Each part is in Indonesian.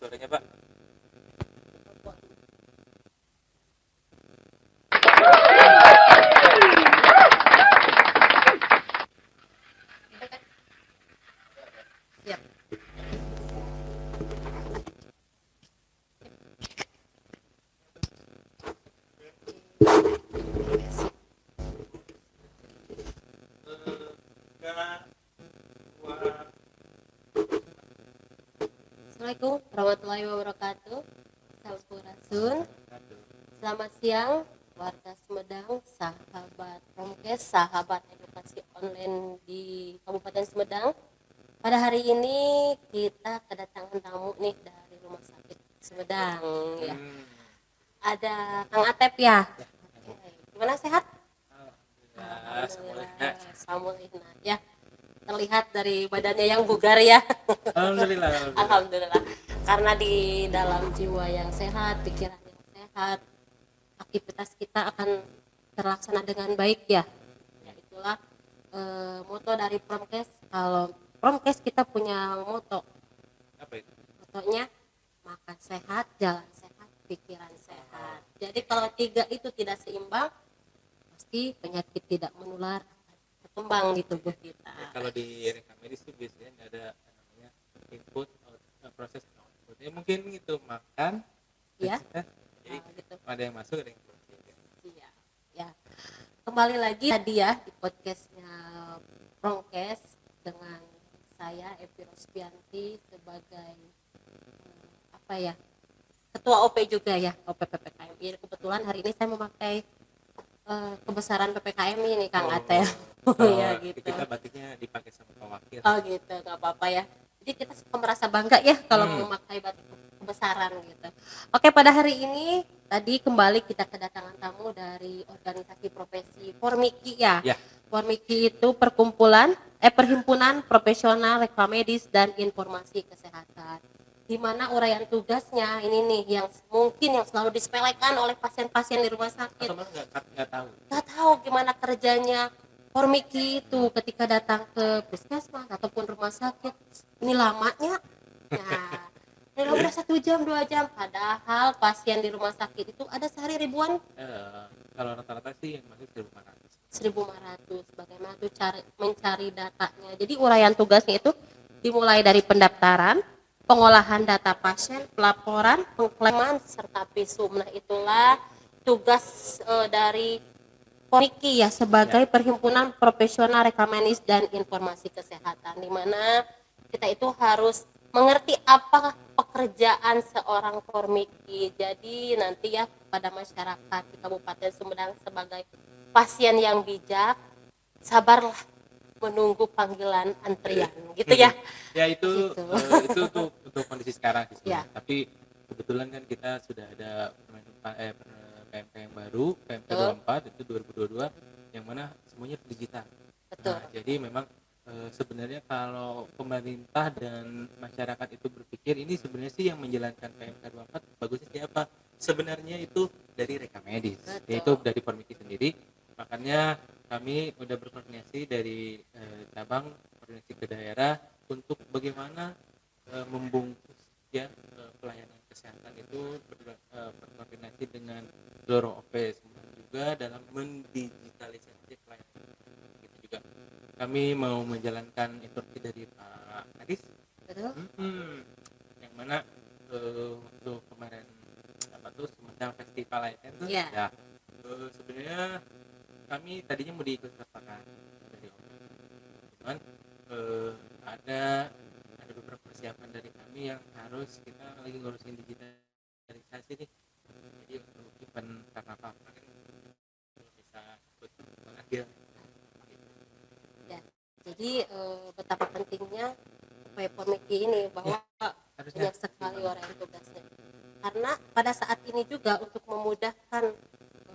suaranya Pak. Siap. Assalamualaikum warahmatullahi wabarakatuh. Sampurasun. Selamat siang warga Sumedang, sahabat Promkes, sahabat edukasi online di Kabupaten Sumedang. Pada hari ini kita kedatangan tamu nih dari Rumah Sakit Sumedang ya. Ada Kang Atep ya. Oke. Gimana, sehat? Alhamdulillah. Alhamdulillah. Ya, terlihat dari badannya yang bugar ya. Alhamdulillah. Alhamdulillah. Karena di dalam jiwa yang sehat, pikiran yang sehat, aktivitas kita akan terlaksana dengan baik ya. Ya itulah moto dari Promkes. Kalau Promkes kita punya moto. Apa itu? Motonya makan sehat, jalan sehat, pikiran sehat. Jadi kalau tiga itu tidak seimbang, pasti penyakit tidak menular akan berkembang di tubuh kita. Kalau di rekam medis itu biasanya ada namanya input proses output. Ya mungkin itu makan. Ya. Jadi Gitu. ada yang masuk ada yang keluar. Iya. Ya. Kembali lagi tadi ya di podcastnya Promkes dengan saya Evi Rospianti sebagai ketua OP juga ya, OP PPKM. Jadi kebetulan hari ini saya memakai kebesaran PPKM ini Kang Atep. Ya gitu. Kita batiknya dipakai sama Pak Wakil. Oh gitu, nggak apa-apa ya. Jadi kita suka merasa bangga ya kalau memakai batik kebesaran gitu. Oke, pada hari ini tadi kembali kita kedatangan tamu dari organisasi profesi Formiki ya. Ya. Formiki itu perhimpunan profesional rekam medis dan informasi kesehatan. Di mana uraian tugasnya ini nih yang mungkin yang selalu disepelekan oleh pasien-pasien di rumah sakit. Atau malah nggak tahu. Nggak tahu gimana kerjanya Formiki itu ketika datang ke puskesmas ataupun rumah sakit. Ini lamanya. Nah, ini udah 1 jam 2 jam, padahal pasien di rumah sakit itu ada sehari ribuan. Kalau rata-rata sih yang masuk 1.500. 1.500. Bagaimana tuh mencari datanya. Jadi uraian tugasnya itu dimulai dari pendaftaran, pengolahan data pasien, pelaporan, pengklaiman serta visum. Nah, itulah tugas dari Formiki ya sebagai perhimpunan profesional rekam medis dan informasi kesehatan, di mana kita itu harus mengerti apa pekerjaan seorang Formiki. Jadi nanti ya pada masyarakat di Kabupaten Sumedang sebagai pasien yang bijak, sabarlah menunggu panggilan antrian gitu ya. Ya itu Gitu. Itu untuk kondisi sekarang sih Ya. Tapi kebetulan kan kita sudah ada PMK yang baru, PMK 24 itu 2022 yang mana semuanya digital. Betul. Nah, jadi memang sebenarnya kalau pemerintah dan masyarakat itu berpikir ini sebenarnya sih yang menjalankan PMK 24 bagusnya siapa? Sebenarnya itu dari rekam medis, Betul. yaitu dari Formiki sendiri. Makanya kami udah berkoordinasi dari cabang koordinasi ke daerah untuk bagaimana membungkus ya pelayanan kesehatan itu berkoordinasi dengan seluruh OP juga dalam mendigitalisasi pelayanan. Gitu juga kami mau menjalankan instruksi dari Pak Kadis. Betul. Yang mana waktu kemarin Sumedang Festival itu Ya. ya sebenarnya kami tadinya mau diikut sertakan dari OP. Cuman ada beberapa persiapan dari kami yang harus kita lagi ngurusin digitalisasi nih. Jadi untuk event karnaval kan bisa ikut mengambil. Ya. Jadi betapa pentingnya upaya Formiki ini bahwa Harusnya banyak sekali orang tugasnya. Karena pada saat ini juga untuk memudahkan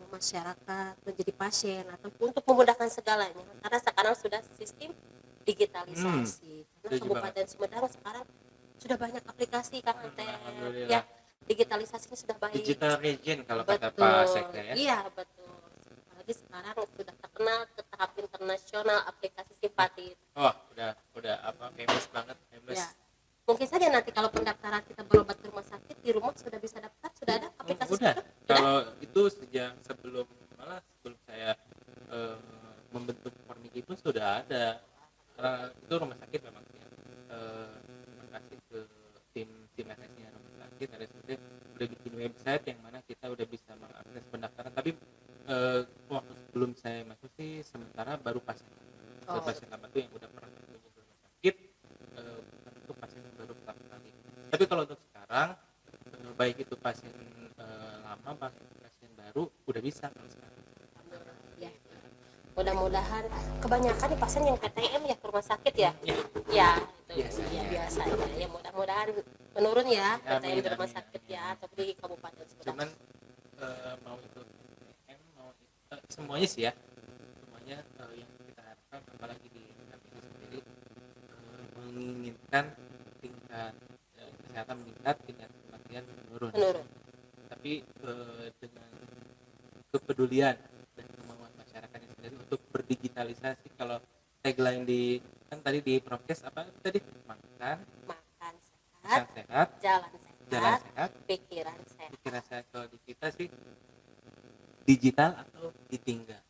masyarakat menjadi pasien ataupun untuk memudahkan segalanya. Karena sekarang sudah sistem digitalisasi. Karena Kabupaten Sumedang sekarang sudah banyak aplikasi Kang Ante. Ya, digitalisasinya sudah baik. Digital region kalau kata Betul. Pak Sekda ya. Iya, betul. Apalagi sekarang sudah terkenal ke tahap internasional aplikasi Simpati. Wah, udah famous banget, famous. Ya. Mungkin saja nanti kalau pendaftaran kita berobat ke rumah sakit di rumah sudah bisa daftar, sudah ada aplikasi Udah, itu? kalau itu sejak sebelum saya eh, membentuk Formiki pun sudah ada. Itu rumah sakit memang ya. Makasih ke tim tim MS-nya rumah sakit RSUD udah bikin website yang mana kita udah bisa mengakses pendaftaran. Tapi waktu sebelum saya masuk sih sementara baru pasien pasien lama tuh yang udah pernah masuk ke rumah sakit, bukan untuk pasien yang baru pertama kali. Tapi kalau untuk sekarang baik itu pasien lama pasien baru udah bisa kalau sekarang. Ya, mudah-mudahan kebanyakan nih pasien yang PTM ya ke rumah sakit ya. Ya, Ya, itu biasanya. ya biasanya. Ya mudah-mudahan menurun ya Ya, PTM di rumah amin, sakit amin. ya atau di kabupaten sebelah. Cuman mau itu PM mau itu, semuanya sih ya, semuanya yang kita harapkan apalagi di kami sendiri menginginkan tingkat kesehatan meningkat, tingkat kematian menurun. Menurun. Tapi dengan kepedulian dan kemauan masyarakatnya sendiri untuk berdigitalisasi. Kalau tagline di kan tadi di prokes apa tadi, makan Makan sehat, sehat, jalan jalan sehat, sehat, pikiran sehat. pikiran sehat. Kalau di kita sih digital atau ditinggal.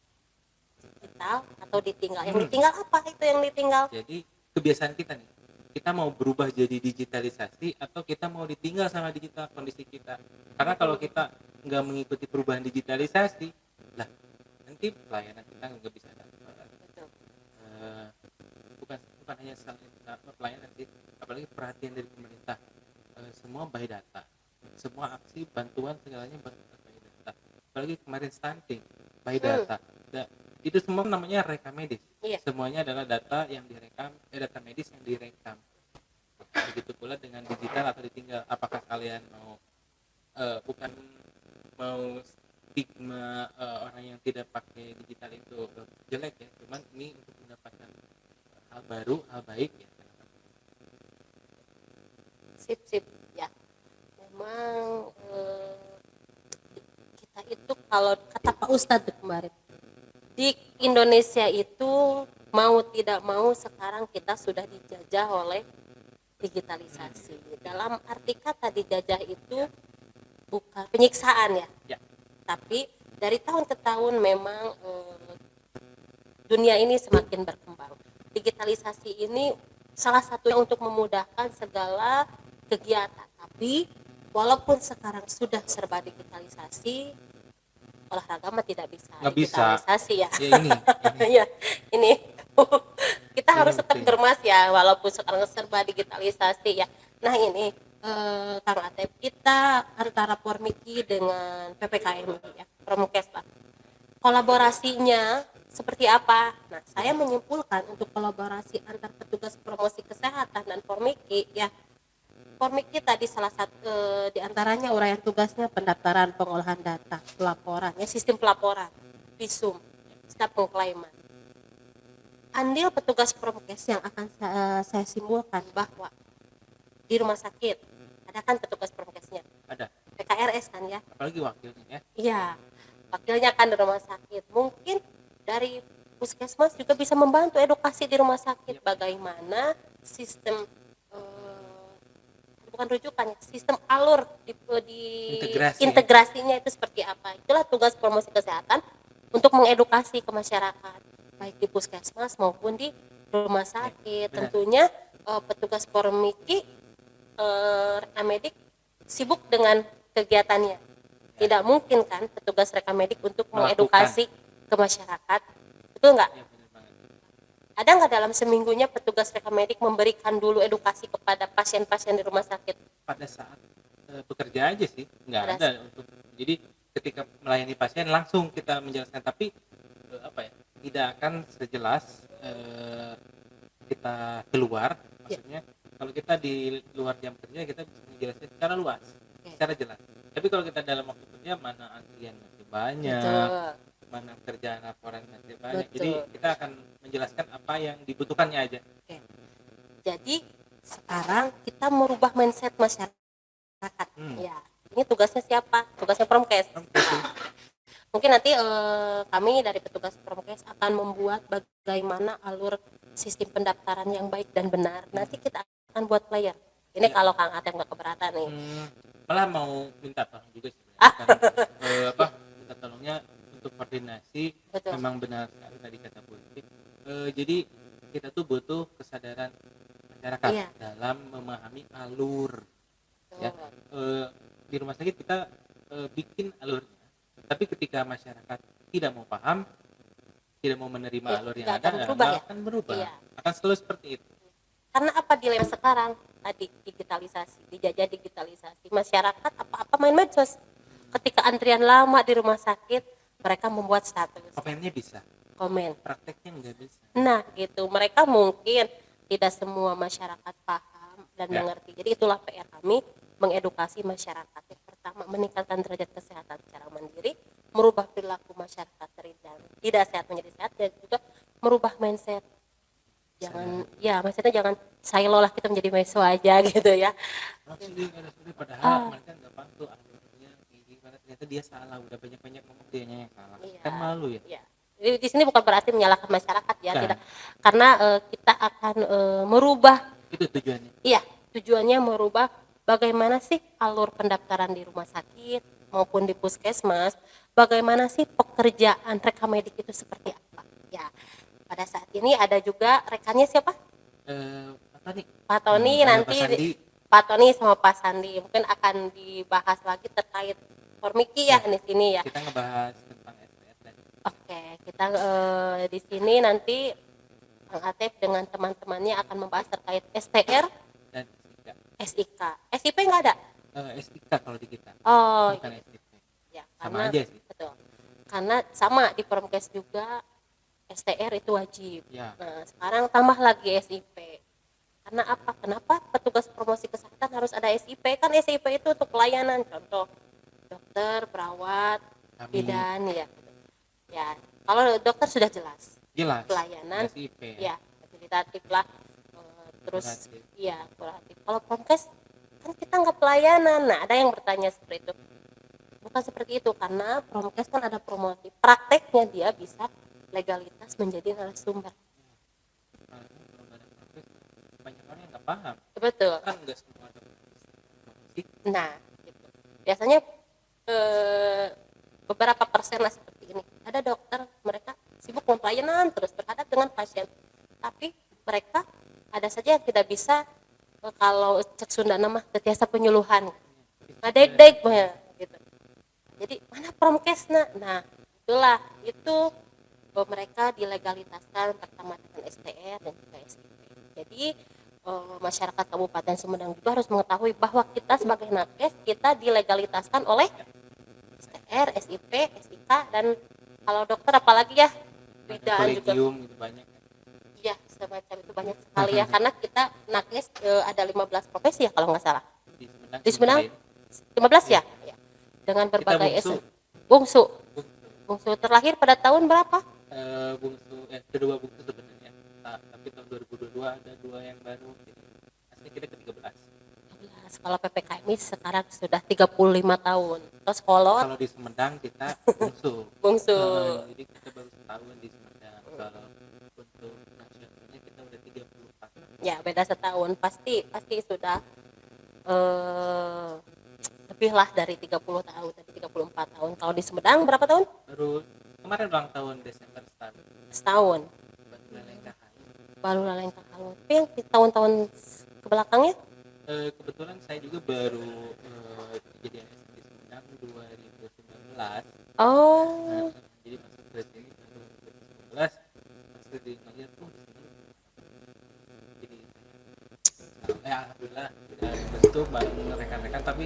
Digital atau ditinggal. Yang ditinggal apa itu yang ditinggal? Jadi kebiasaan kita nih, kita mau berubah jadi digitalisasi atau kita mau ditinggal sama digital kondisi kita. Karena kalau kita nggak mengikuti perubahan digitalisasi, lah nanti pelayanan kita nggak bisa dapat. Betul. Bukan hanya pelayanan sih, apalagi perhatian dari pemerintah. Semua by data, semua aksi bantuan segalanya by data. Apalagi kemarin stunting by data. Itu semua namanya rekam medis. Iya. Semuanya adalah data yang direkam, data medis yang direkam. Begitu pula dengan digital atau ditinggal. Apakah kalian mau bukan mau stigma orang yang tidak pakai digital itu jelek ya, cuman ini untuk mendapatkan hal baru, hal baik ya. Sip ya. Memang kita itu kalau kata Pak Ustadz kemarin di Indonesia itu mau tidak mau sekarang kita sudah dijajah oleh digitalisasi. Dalam arti kata dijajah itu bukan penyiksaan ya. Ya. Tapi dari tahun ke tahun memang dunia ini semakin berkembang. Digitalisasi ini salah satunya untuk memudahkan segala kegiatan. Tapi walaupun sekarang sudah serba digitalisasi, olahraga mah tidak bisa Nggak bisa. digitalisasi ya. Ya ini. Ya, ini kita harus Ini tetap penting. germas ya walaupun sekarang serba digitalisasi ya. Nah ini Kang Atep, kita antara Formiki dengan PPKM ya, Promkes lah. Kolaborasinya seperti apa? Nah, saya menyimpulkan untuk kolaborasi antar petugas promosi kesehatan dan Formiki ya. Formiki tadi salah satu di antaranya uraian tugasnya pendaftaran, pengolahan data, pelaporan, ya sistem pelaporan, visum, staf pengklaiman. Andil petugas Promkes yang akan saya simpulkan bahwa di rumah sakit ada kan petugas Promkesnya, Ada, PKRS kan ya, apalagi wakilnya ya. iya wakilnya kan di rumah sakit. Mungkin dari puskesmas juga bisa membantu edukasi di rumah sakit bagaimana sistem bukan rujukan ya, sistem alur di Integrasi. integrasinya itu seperti apa. Itulah tugas promosi kesehatan untuk mengedukasi ke masyarakat baik di puskesmas maupun di rumah sakit. Benar. Tentunya petugas Formiki rekamedik sibuk dengan kegiatannya. Tidak mungkin kan petugas rekamedik untuk mengedukasi ke masyarakat. Betul nggak? Ya, benar banget. Ada nggak dalam seminggunya petugas rekamedik memberikan dulu edukasi kepada pasien-pasien di rumah sakit? Pada saat bekerja aja sih, nggak Pada ada untuk. Jadi ketika melayani pasien langsung kita menjelaskan, tapi apa ya, tidak akan sejelas kita keluar. Maksudnya kalau kita di luar jam kerja kita bisa menjelaskan secara luas, secara jelas. Tapi kalau kita dalam waktu kerja, mana antrian masih banyak, Betul. mana kerjaan laporan masih banyak. Betul. Jadi kita akan menjelaskan apa yang dibutuhkannya aja. Oke. Jadi sekarang kita merubah mindset masyarakat. Ya, ini tugasnya siapa? Tugasnya Promkes. Mungkin nanti kami dari petugas Promkes akan membuat bagaimana alur sistem pendaftaran yang baik dan benar. Nanti kita akan buat flyer. Ini Ya. kalau Kang Atep nggak keberatan nih. Malah mau minta tolong juga sebenarnya. Ah. Kan, minta tolongnya untuk koordinasi. Betul. Memang benar sekali tadi kata Bu Siti. Jadi kita tuh butuh kesadaran masyarakat Iya. dalam memahami alur, ya. Betul. Di rumah sakit kita bikin alurnya, tapi ketika masyarakat tidak mau paham, tidak mau menerima Ya, alur yang nggak ada, akan berubah ya. akan berubah, Iya. akan selalu seperti itu. Karena apa dilema sekarang tadi digitalisasi, dijajah digitalisasi. Masyarakat apa-apa main medsos. Ketika antrian lama di rumah sakit, mereka membuat status, Komennya bisa, komen. prakteknya nggak bisa. Nah, gitu. Mereka mungkin tidak semua masyarakat paham dan Ya. mengerti. Jadi itulah PR kami, mengedukasi masyarakat. Yang pertama, meningkatkan derajat kesehatan secara mandiri, merubah perilaku masyarakat dari tidak sehat menjadi sehat, dan juga merubah mindset. Jangan, ya mindsetnya jangan silo lah kita menjadi meso aja gitu ya. Padahal mereka nggak paham tuh alurnya gimana, ternyata dia salah, udah banyak ngomong dianya yang salah. Iya. Kan malu ya. Iya. Di sini bukan berarti menyalahkan masyarakat ya, Bukan. tidak. Karena kita akan merubah. Itu tujuannya. Iya, tujuannya merubah bagaimana sih alur pendaftaran di rumah sakit maupun di puskesmas, bagaimana sih pekerjaan rekamedik itu seperti apa. Ya, pada saat ini ada juga rekannya siapa? Apa nih? Pak Tony nanti. Pak Sandi. Pak Tony sama Pak Sandi mungkin akan dibahas lagi terkait Formiki ya di sini ya. Kita ngebahas tentang SPR dan Oke, kita di sini nanti Kang Atep dengan teman-temannya akan membahas terkait STR, dan SIK. SIP nggak ada? SIK kalau di kita. Oh, Bukan SIP. ya, Sama aja sih. betul. Karena sama di Promkes juga STR itu wajib. Ya. Nah, sekarang tambah lagi SIP. Karena apa? Kenapa petugas promosi kesehatan harus ada SIP? Kan SIP itu untuk pelayanan, contoh dokter, perawat, Kami. bidan ya. Ya, kalau dokter sudah jelas. Jelas. Pelayanan, SIP. ya, fasilitatif lah. Terus, Kuratif. iya, kuratif. Kalau Promkes kan kita nggak pelayanan. Nah, ada yang bertanya seperti itu. Bukan seperti itu, karena Promkes kan ada promosi. Prakteknya dia bisa legalitas menjadi narasumber. Banyak orang yang nggak paham. Betul. Kan nggak semua promosi. Nah, gitu. Biasanya beberapa persen lah seperti ini. Ada dokter, mereka sibuk pelayanan terus berhadapan dengan pasien. Tapi mereka ada saja yang tidak bisa, kalau cek Sunda nama tetiasa penyuluhan. Ngadeg-deg gitu. Jadi mana Promkesna? Nah, itulah itu mereka dilegalitaskan pertama dengan STR dan juga SIP. Jadi masyarakat Kabupaten Sumedang juga harus mengetahui bahwa kita sebagai nakes kita dilegalitaskan oleh STR, SIP, SIK, dan kalau dokter apalagi ya bidan juga. Kolegium itu banyak. Iya, semacam itu banyak sekali ya, karena kita nakes ada 15 profesi ya kalau nggak salah. Di Sumedang 15 ya? Ya. Dengan berbagai bungsu. Bungsu terlahir pada tahun berapa? Kedua bungsu sebenarnya. Tapi tahun 2022 ada 2 yang baru. Asli kita ke-13. Kalau PPKMI sekarang sudah 35 tahun. Terus kalau di Sumedang kita bungsu. Jadi kita baru setahun di Sumedang. Kalau untuk nasionalnya kita udah 34. Ya, beda setahun. Pasti sudah lebih lah dari 30 tahun, tadi 34 tahun. Kalau di Sumedang berapa tahun? Baru kemarin ulang tahun Desember Setahun. Baru Lalengka Kalung. Tapi yang di tahun-tahun kebelakangnya? Kebetulan saya juga baru jadi ASN di Sumedang 2019. Oh. Jadi masuk ke sini baru 2019. Pas di ngeliat tuh jadi alhamdulillah bentuk bareng rekan-rekan, tapi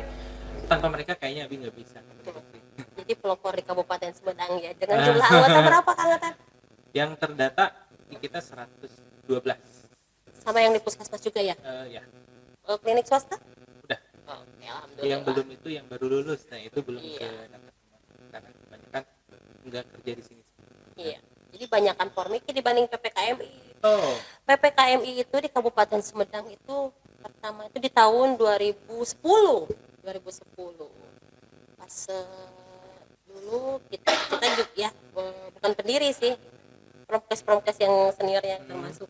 tanpa mereka kayaknya Abi nggak bisa. Jadi pelopor di Kabupaten Sumedang ya. Dengan jumlah anggota berapa Kang Atan? Yang terdata di kita 112. Sama yang di puskesmas juga ya? Ya. Klinik swasta? Udah. Oke, alhamdulillah. Yang belum itu yang baru lulus, nah itu belum Iya. karena kebanyakan nggak kerja di sini. Iya. Jadi banyakkan Formiki dibanding PPKMI. Oh. PPKMI itu di Kabupaten Sumedang itu pertama itu di tahun 2010. Pas dulu kita juga ya, bukan pendiri sih. Promkes yang seniornya termasuk,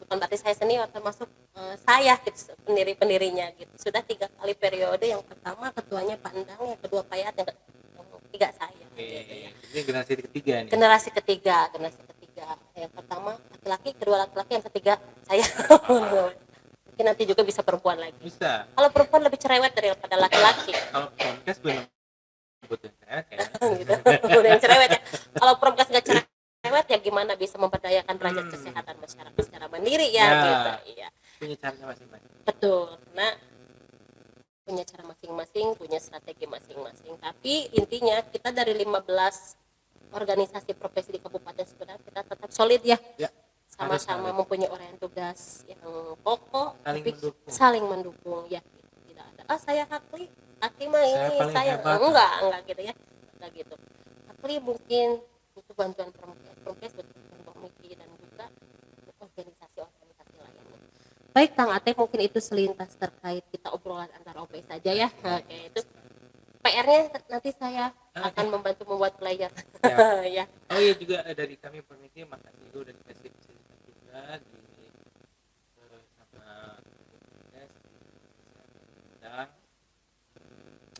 bukan berarti saya senior, termasuk saya gitu, pendirinya gitu. Sudah 3 kali periode, yang pertama ketuanya Pak Endang, yang kedua Pak Yat, yang ketiga saya Oke, gitu ya. ini generasi ketiga nih. Generasi ketiga. Yang pertama laki-laki, kedua laki-laki, yang ketiga saya. Mungkin nanti juga bisa perempuan lagi. Bisa. Kalau perempuan lebih cerewet daripada laki-laki. Kalau podcast belum butuh kayaknya. Gitu. Udah yang cerewet ya. Kalau perempuan nggak cerewet ya gimana bisa memberdayakan derajat kesehatan masyarakat secara mandiri ya, gitu. Iya. Punya caranya masing-masing. Betul. Nah, punya cara masing-masing, punya strategi masing-masing. Tapi intinya kita dari 15 organisasi profesi di Kabupaten Sumedang kita tetap solid ya. Ya. Sama-sama mempunyai uraian tugas yang pokok, saling tapi mendukung ya. Tidak ada saya Hakli mah ini saya hebat. enggak gitu ya. Enggak gitu. Hakli mungkin butuh bantuan Promkes, butuh komisi dan juga organisasi-organisasi lainnya. Baik Kang Ate, mungkin itu selintas terkait kita obrolan antara OP saja ya. Oke, itu PR-nya nanti saya akan membantu membuat player. Ya. Oh iya, juga dari kami permisi, makasih itu udah dikasih fasilitas juga di sama Yes dan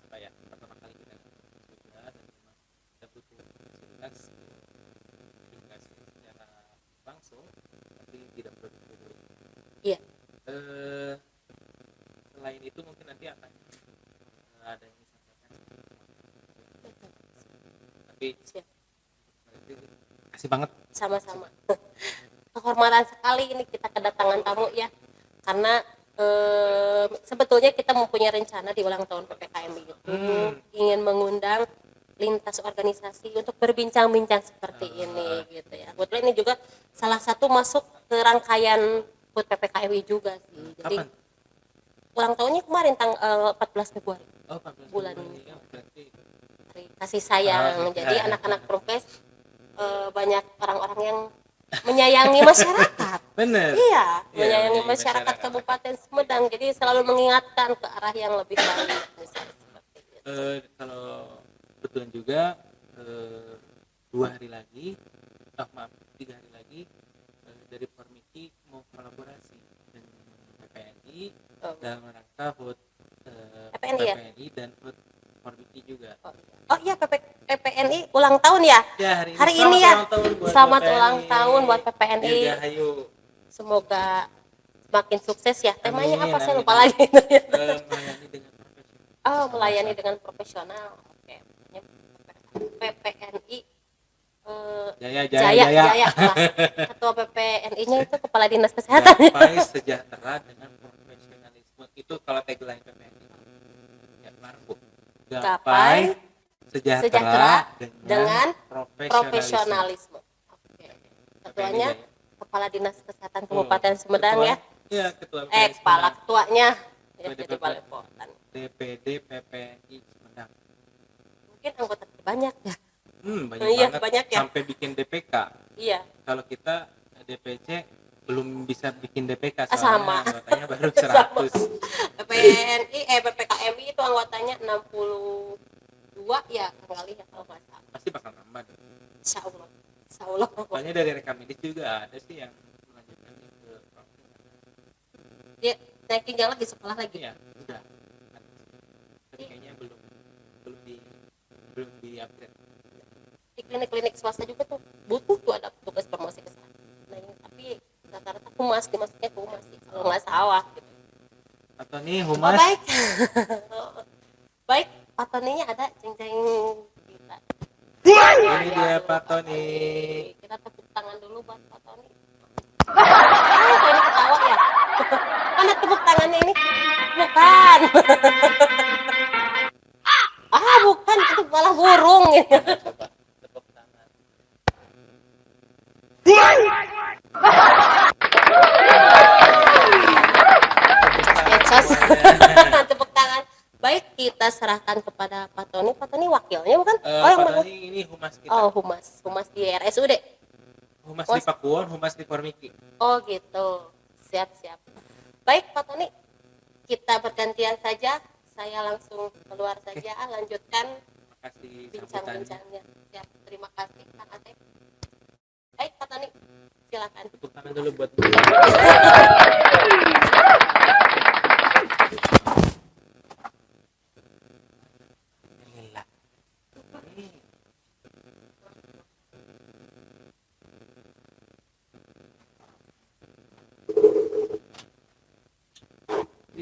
apa ya, pertama kali kita juga dan memang kita butuh fasilitas edukasi secara langsung, tapi tidak perlu dulu. Iya. Selain itu mungkin nanti akan ada yang disampaikan, tapi Siap. kasih banget. Sama-sama. Kehormatan sekali ini kita kedatangan tamu ya, karena sebetulnya kita mempunyai rencana di ulang tahun PPKMI itu ingin mengundang lintas organisasi untuk berbincang-bincang seperti ini gitu ya. Kebetulan ini juga salah satu masuk ke rangkaian HUT PPKMI juga sih. Jadi Kapan? ulang tahunnya kemarin tanggal 14 Februari. Oh, 14 bulan Februari, ini. ya, berarti Hari kasih sayang. Oh, Jadi iya. anak-anak Prokes banyak orang-orang yang menyayangi masyarakat. bener. Iya, menyayangi menyayangi masyarakat masyarakat. Kabupaten Sumedang. Jadi selalu mengingatkan ke arah yang lebih baik. Misalnya seperti itu. Kalau kebetulan juga 2 hari lagi, maaf 3 hari lagi dari Formiki mau kolaborasi dengan PPNI dalam rangka HUT PPNI ya? PPNI dan HUT Formiki juga. Oh iya, PPNI ulang tahun ya? Ya, Hari ini ya. Selamat ulang tahun buat Selamat PPNI. ulang tahun buat PPNI. Dirgahayu. Semoga semakin sukses ya. Temanya Amin, apa? Saya amin, lupa amin. lagi. Melayani dengan profesional. Oh, melayani dengan profesional. Oke. PPNI Jaya. Wah, ketua PPNI-nya itu kepala dinas kesehatan. Gapai sejahtera dengan profesionalisme. Itu kalau tagline PPNI. Ya, Marfu. Gapai sejahtera dengan profesionalisme. Oke. Ketuanya kepala dinas kesehatan Kabupaten Sumedang ya. Iya, ketua Kepala ketuanya ya, DPD jadi balepotan. DPD PPI Sumedang. Mungkin anggota terbanyak ya. Banyak Iya, banget. banyak ya. Sampai bikin DPK. Iya. Kalau kita DPC belum bisa bikin DPK, Sama. soalnya anggotanya baru Sama. 100. PPKMI itu anggotanya 62 ya kali ya kalau nggak salah. Pasti bakal nambah deh. Insya Allah. Soalnya dari rekam medis juga ada sih yang melanjutkan ke profesi. Dia naik jenjang lagi, sekolah lagi. Iya, udah. Tapi kayaknya belum di upgrade. Di klinik-klinik swasta juga tuh butuh tuh ada tugas promosi kesehatan. Nah, tapi rata-rata humas dimasuknya ke humas sih kalau nggak salah gitu. Atau nih Oh, humas. baik. Baik, Pak Toninya ada ceng-ceng kita. Ini dia Pak Tony. Kita tepuk tangan dulu buat Pak Tony. Ini ketawa ya. Mana tepuk tangannya ini? Bukan. Bukan, itu malah burung. Coba tepuk tangan. Ecos. Tepuk tangan. Baik, kita serahkan kepada Pak Tony. Pak Tony wakilnya bukan? Yang Pak Tony ini humas kita. Oh, humas di RSUD. Humas di Pakuwon, humas di Formiki. Oh gitu, siap. Baik Pak Tony, kita bergantian saja. Saya langsung keluar saja, lanjutkan Makasih sambutannya. bincang-bincangnya. Ya, terima kasih Kang Ate. Baik Pak Tony, silakan. Tepuk tangan dulu buat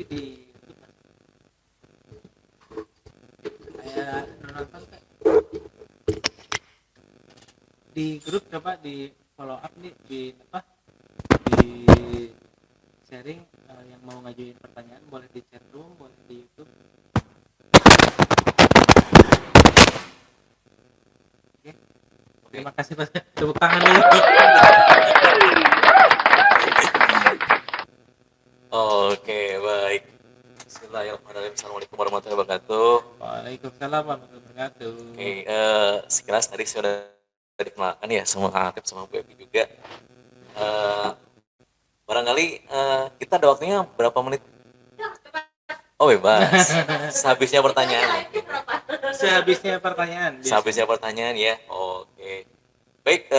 di YouTube Mas. Kayak nonton kayak di grup, coba di follow up nih, di apa, di sharing, yang mau ngajuin pertanyaan boleh di chat room, boleh di YouTube. Oke. Terima kasih Mas. Tepuk tangan dulu. Oke, baik. Bismillahirrahmanirrahim. Assalamualaikum warahmatullahi wabarakatuh. Waalaikumsalam warahmatullahi wabarakatuh. Oke, sekilas tadi sudah dikenalkan ya sama Kang Akip sama Bu Evi juga. Barangkali kita ada waktunya berapa menit? Oh bebas. Sehabisnya pertanyaan. Sehabisnya pertanyaan. Sehabisnya pertanyaan ya. Oke. Baik,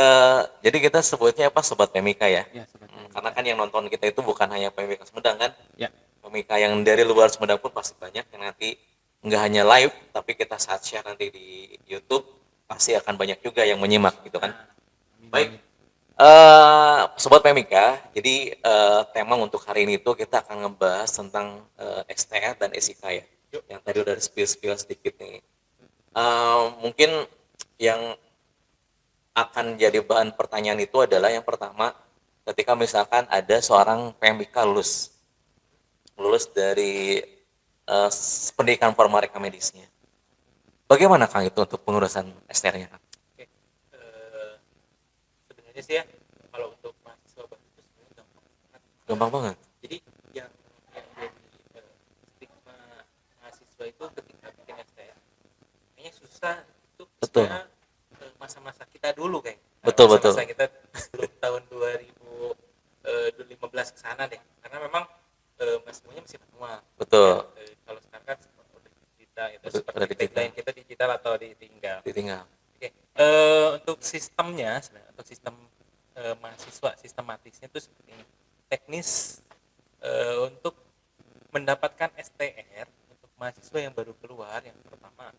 jadi kita sebutnya apa? Sobat PMIK ya. Ya, sobat. Karena kan yang nonton kita itu bukan hanya PMIK Sumedang kan? Ya. PMIK yang dari luar Sumedang pun pasti banyak yang nanti nggak hanya live, tapi kita saat share nanti di YouTube pasti akan banyak juga yang menyimak gitu kan. Baik, Sobat PMIK, jadi tema untuk hari ini itu kita akan ngebahas tentang STR dan SIK ya. Yang tadi udah spill sedikit nih. Mungkin yang akan jadi bahan pertanyaan itu adalah yang pertama, ketika misalkan ada seorang PMIK lulus dari pendidikan formal reka medisnya. Bagaimana Kang itu untuk pengurusan STR-nya Kang? Oke. Sebenarnya sih ya, kalau untuk mahasiswa baru itu sebenarnya gampang banget. Gampang banget. Jadi yang jadi stigma mahasiswa itu ketika bikin STR, kayaknya susah itu. Betul. Sebenarnya masa-masa kita dulu kayak. Betul, masa-masa betul. kita sebelum tahun 2015 ke sana deh. Karena memang semuanya masih manual. Betul. Ya, kalau sekarang kan udah digital itu, Udah seperti digital. deadline kita digital atau ditinggal. Oke. Untuk sistemnya, sebenarnya untuk sistem mahasiswa sistematisnya itu seperti ini. Teknis untuk mendapatkan STR untuk mahasiswa yang baru keluar, yang pertama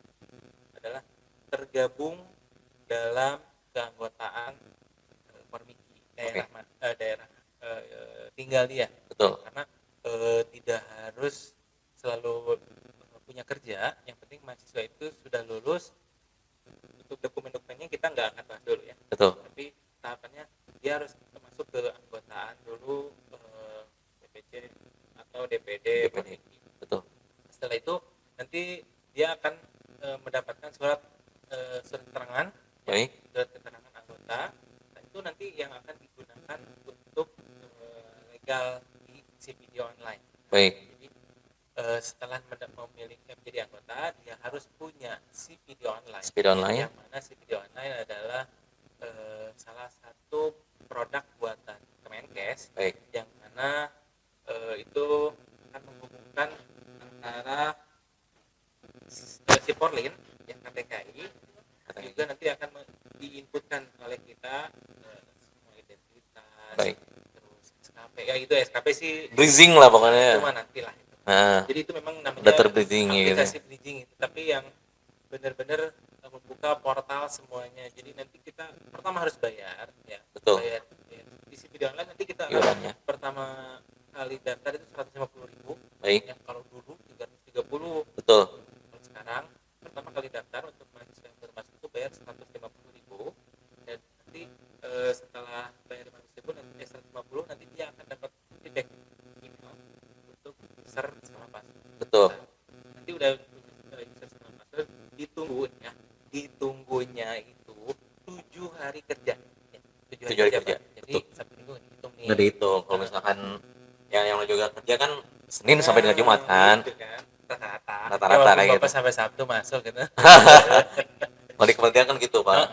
adalah tergabung dalam keanggotaan Formiki daerah tinggal dia. Betul. Karena tidak harus selalu punya kerja, yang penting mahasiswa itu sudah lulus. Untuk dokumen-dokumennya kita nggak akan bahas dulu ya. Betul. Tapi tahapannya dia harus masuk ke anggotaan dulu, DPC atau DPD. Betul. Setelah itu nanti dia akan mendapatkan surat keterangan. Baik. Surat keterangan anggota. Dan itu nanti yang akan digunakan untuk legal di CPD online. Baik. Jadi setelah memiliki menjadi anggota, dia harus punya CPD online. Yang mana CPD online adalah salah satu produk buatan Kemenkes. Baik. Yang mana itu akan menghubungkan antara Siporlin yang KTKI juga nanti akan diinputkan oleh kita semua identitas. Baik. Terus SKP ya, itu SKP sih Bridging lah pokoknya. cuma nanti lah. Nah, jadi itu memang namanya data bridging aplikasi gitu. bridging itu, tapi yang benar-benar membuka portal semuanya. Jadi nanti kita pertama harus bayar ya. Betul. Bayar di CPD online nanti kita Iurannya. pertama kali daftar itu 150.000. Baik. Yang kalau dulu 330. Betul. Kalau sekarang pertama kali daftar untuk mahasiswa yang baru masuk itu bayar 150.000, dan nanti setelah bayar 500.000 nanti 150 nanti dia akan dapat feedback email untuk user sama password. Betul. Nah, nanti udah user sama password ditunggunya itu 7 hari kerja. Ya, 7 hari kerja. Pak. Jadi Betul. Sabtu Minggu hitung nih. Nggak dihitung. Kalau misalkan yang juga kerja kan Senin sampai dengan Jumat kan. Gitu kan. Rata-rata kayak gitu. Bapak sampai Sabtu masuk gitu. Kalau di kementerian kan gitu Pak.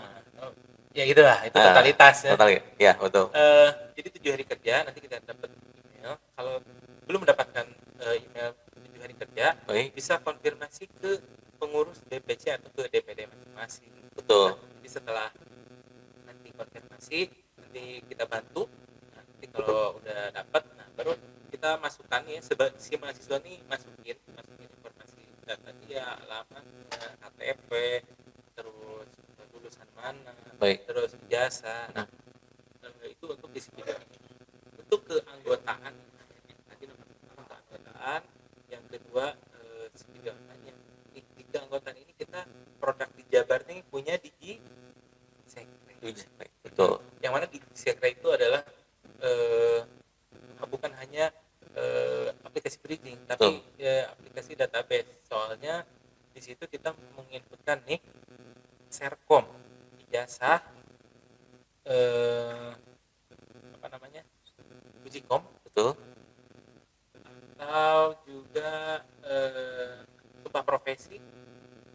Ya itulah, itu totalitas ya. Total ya, betul. Jadi 7 hari kerja nanti kita dapat email. Kalau belum mendapatkan email 7 hari kerja, Baik. bisa konfirmasi ke pengurus DPC atau ke DPD masing-masing. Betul. Jadi setelah nanti konfirmasi, nanti kita bantu. Nanti kalau udah dapat, nah baru kita masukkan ya, si mahasiswa nih masukin informasi data dia, alamat, KTP, terus lulusan mana, Baik. terus ijazah. Nah, itu untuk disiplin. Untuk keanggotaan, tadi nomor keanggotaan situ kita menginputkan nih Serkom, ijazah apa namanya, Ujikom, betul. atau juga sumpah profesi,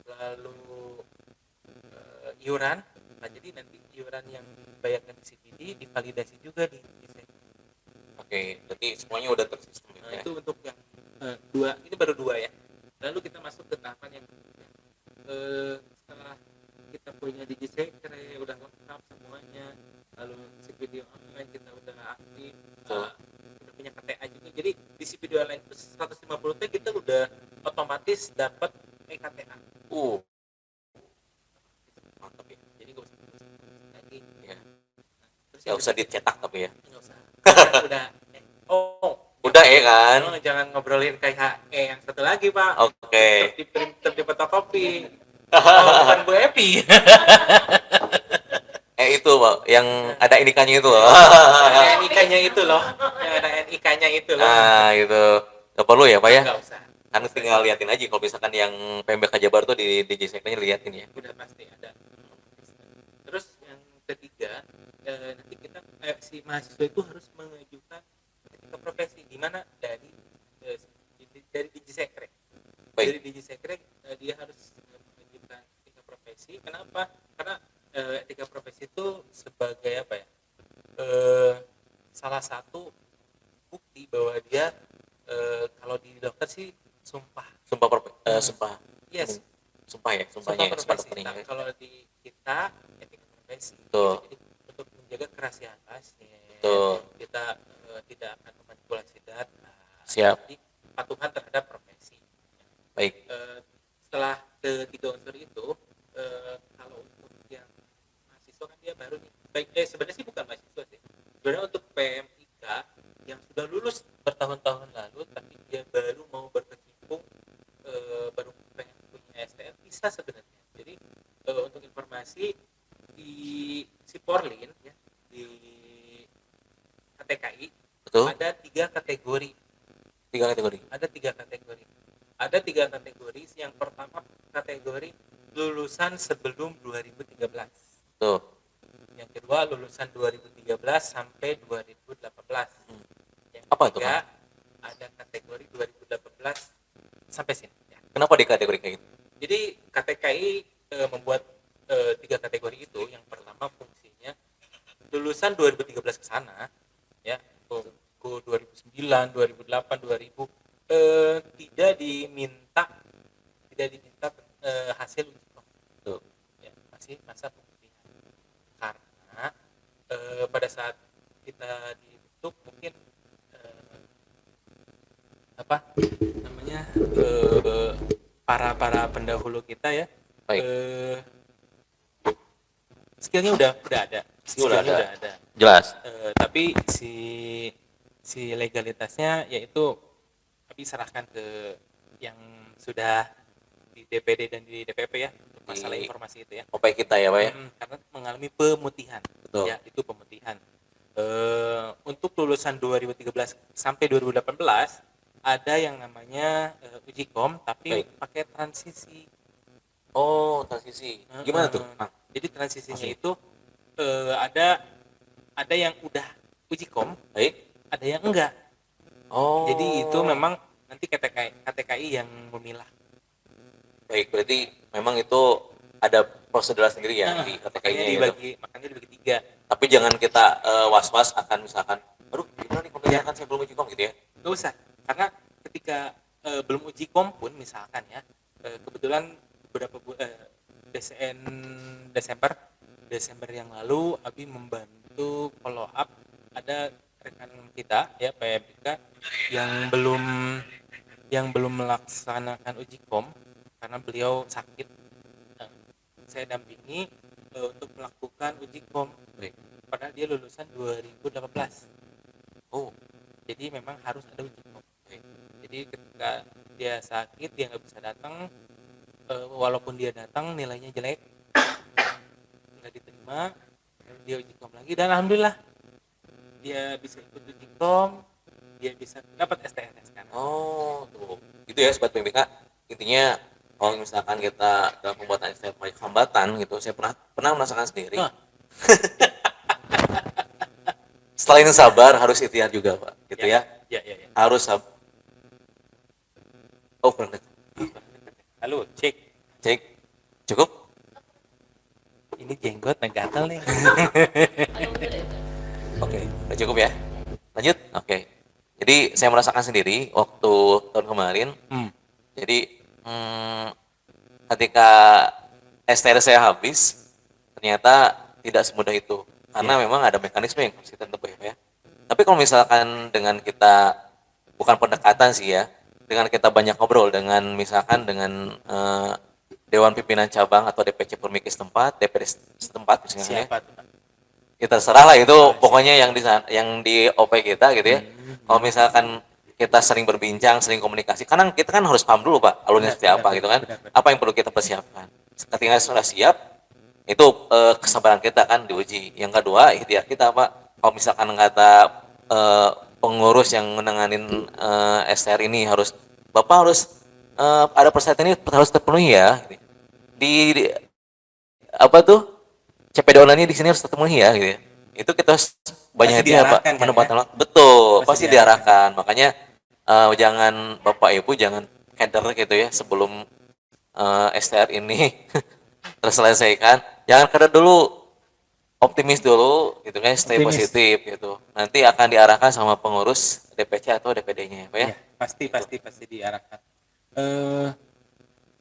lalu iuran. Nah, jadi nanti iuran yang dibayarkan di CPD divalidasi juga di Sekre. Oke, berarti semuanya udah tersistem Nah, ya. itu untuk yang dua, ini baru dua ya. Lalu kita masuk ke tahapan yang ketiga. Setelah kita punya Digisekre, udah lengkap semuanya, lalu si video online kita udah aktif, Betul. udah punya KTA juga. Jadi di si video online itu 150 T kita udah otomatis dapat KTA. Mantap ya. Jadi gak usah lagi. Ya. Terus Nggak usah dicetak tapi ya. nggak usah. Udah. Udah ya kan? Jangan ngobrolin kayak yang satu lagi, Pak. Oke. Tetap di fotokopi. Bukan Bu Epi. Itu Pak, yang ada inikannya itu. Ada NIK-nya itu loh. Yang ada NIK-nya itu loh. Nah, gitu. Nggak perlu ya, Pak ya? Nggak usah. Kan tinggal liatin aja kalau misalkan yang PMBK Jabar tuh di Sekre-nya liatin ya. Udah pasti ada. Terus yang ketiga, nanti kita si mahasiswa itu harus mengajukan ke profesi di mana dari Digisekre. Baik. Dari Digisekre dia harus mengajukan etika profesi. Kenapa? Karena etika profesi itu sebagai apa ya? Salah satu bukti bahwa dia kalau di dokter sih sumpah. Sumpah. Yes. Sumpah ya, sumpahnya Sumpah sumpah profesi. dokternya. Nah, kalau di kita etika profesi. Betul. Jadi untuk menjaga kerahasiaan pasien, Betul. kita tidak akan memanipulasi data. Siap. Jadi patuhan terhadap profesi. Baik. Setelah ketiga unsur itu, kalau untuk yang mahasiswa kan dia baru nih. Baik, sebenarnya sih bukan mahasiswa sih. Sebenarnya untuk PMIK yang sudah lulus bertahun-tahun lalu, tapi dia baru mau berkecimpung, baru pengen punya STM, bisa sebenarnya. Jadi untuk informasi di Siporlin ya, di KTKI Betul. ada tiga kategori. Tiga kategori. Ada tiga kategori. Yang pertama kategori lulusan sebelum 2013. Tuh. Yang kedua lulusan 2013 sampai 2018. Yang Apa itu, ketiga ada kategori 2018 sampai sini. Ya. Kenapa di kategori kayak gitu? Jadi KTKI membuat tiga kategori itu. Yang pertama fungsinya lulusan 2013 ke sana, ya, ke 2009, 2008, 2000 tidak diminta hasil uji Tuh. ya, masih masa pembuktian. Karena pada saat kita dibentuk mungkin apa namanya para pendahulu kita ya, Baik. skillnya udah ada. Skillnya Skillnya udah udah ada. Jelas. Tapi si legalitasnya yaitu tapi serahkan ke yang sudah di DPD dan di DPP ya, untuk masalah Di- informasi itu ya. Opay kita ya, Pak ya. Karena mengalami pemutihan. Betul. Ya, itu pemutihan. Untuk lulusan 2013 sampai 2018 ada yang namanya Ujikom tapi Baik. pakai transisi. Oh, transisi. Gimana tuh? Jadi transisinya Maksudnya? itu ada yang udah Ujikom, Baik. ada yang enggak. Oh. Jadi itu memang nanti KTKI yang memilah. Baik, berarti memang itu ada prosedur sendiri ya di KTKI-nya gitu. Makanya dibagi tiga. Tapi jangan kita was-was akan misalkan, aduh gimana nih kalau misalkan saya belum uji kom gitu ya. Nggak usah, karena ketika belum uji kom pun misalkan ya, kebetulan beberapa Desember yang lalu Abi membantu follow up, ada rekan kita ya PMK yang belum melaksanakan uji kom karena beliau sakit. Saya dampingi untuk melakukan uji kom, padahal dia lulusan 2018. Oh, Jadi memang harus ada uji kom. Jadi ketika dia sakit, dia nggak bisa datang, walaupun dia datang nilainya jelek, nggak diterima, dia uji kom lagi, dan alhamdulillah dia bisa ikut uji kom, dia bisa dapat STNS kan. oh, tuh. Gitu ya sobat PMBK. Intinya kalau misalkan kita dalam pembuatan STR banyak hambatan gitu, saya pernah merasakan sendiri. Nah. Selain sabar harus ikhtiar juga Pak, gitu ya. Ya. Harus oh kurang dekat. Halo, cek. Cek, cukup? Ini jenggot gatal nih. Oke, udah cukup ya. Lanjut. Oke. Jadi saya merasakan sendiri waktu tahun kemarin. Jadi ketika STR saya habis, ternyata tidak semudah itu. Karena memang ada mekanisme yang harus kita tempuh ya. Tapi kalau misalkan dengan kita, bukan pendekatan sih ya, dengan kita banyak ngobrol dengan misalkan dengan Dewan Pimpinan Cabang atau DPC Permiki setempat, DPD setempat misalnya. Siapa tuh? Ya terserah lah itu pokoknya yang di OP kita gitu ya. Kalau misalkan kita sering berbincang, sering komunikasi, karena kita kan harus paham dulu Pak alurnya seperti apa gitu kan. Apa yang perlu kita persiapkan. Ketika sudah siap, itu kesabaran kita kan diuji. Yang kedua ikhtiar kita Pak. Kalau misalkan kata pengurus yang menanganin STR ini Bapak harus ada persyaratan ini harus terpenuhi ya. Di apa tuh CPD online di sini harus terpenuhi ya gitu ya. Itu kita harus banyak hati Pak menempatkan betul pasti diarahkan. Makanya jangan Bapak Ibu jangan keder gitu ya sebelum STR ini terselesaikan. Jangan keder dulu, optimis dulu gitu kan, stay positif gitu. Nanti akan diarahkan sama pengurus DPC atau DPD-nya ya Pak ya. Ya pasti diarahkan.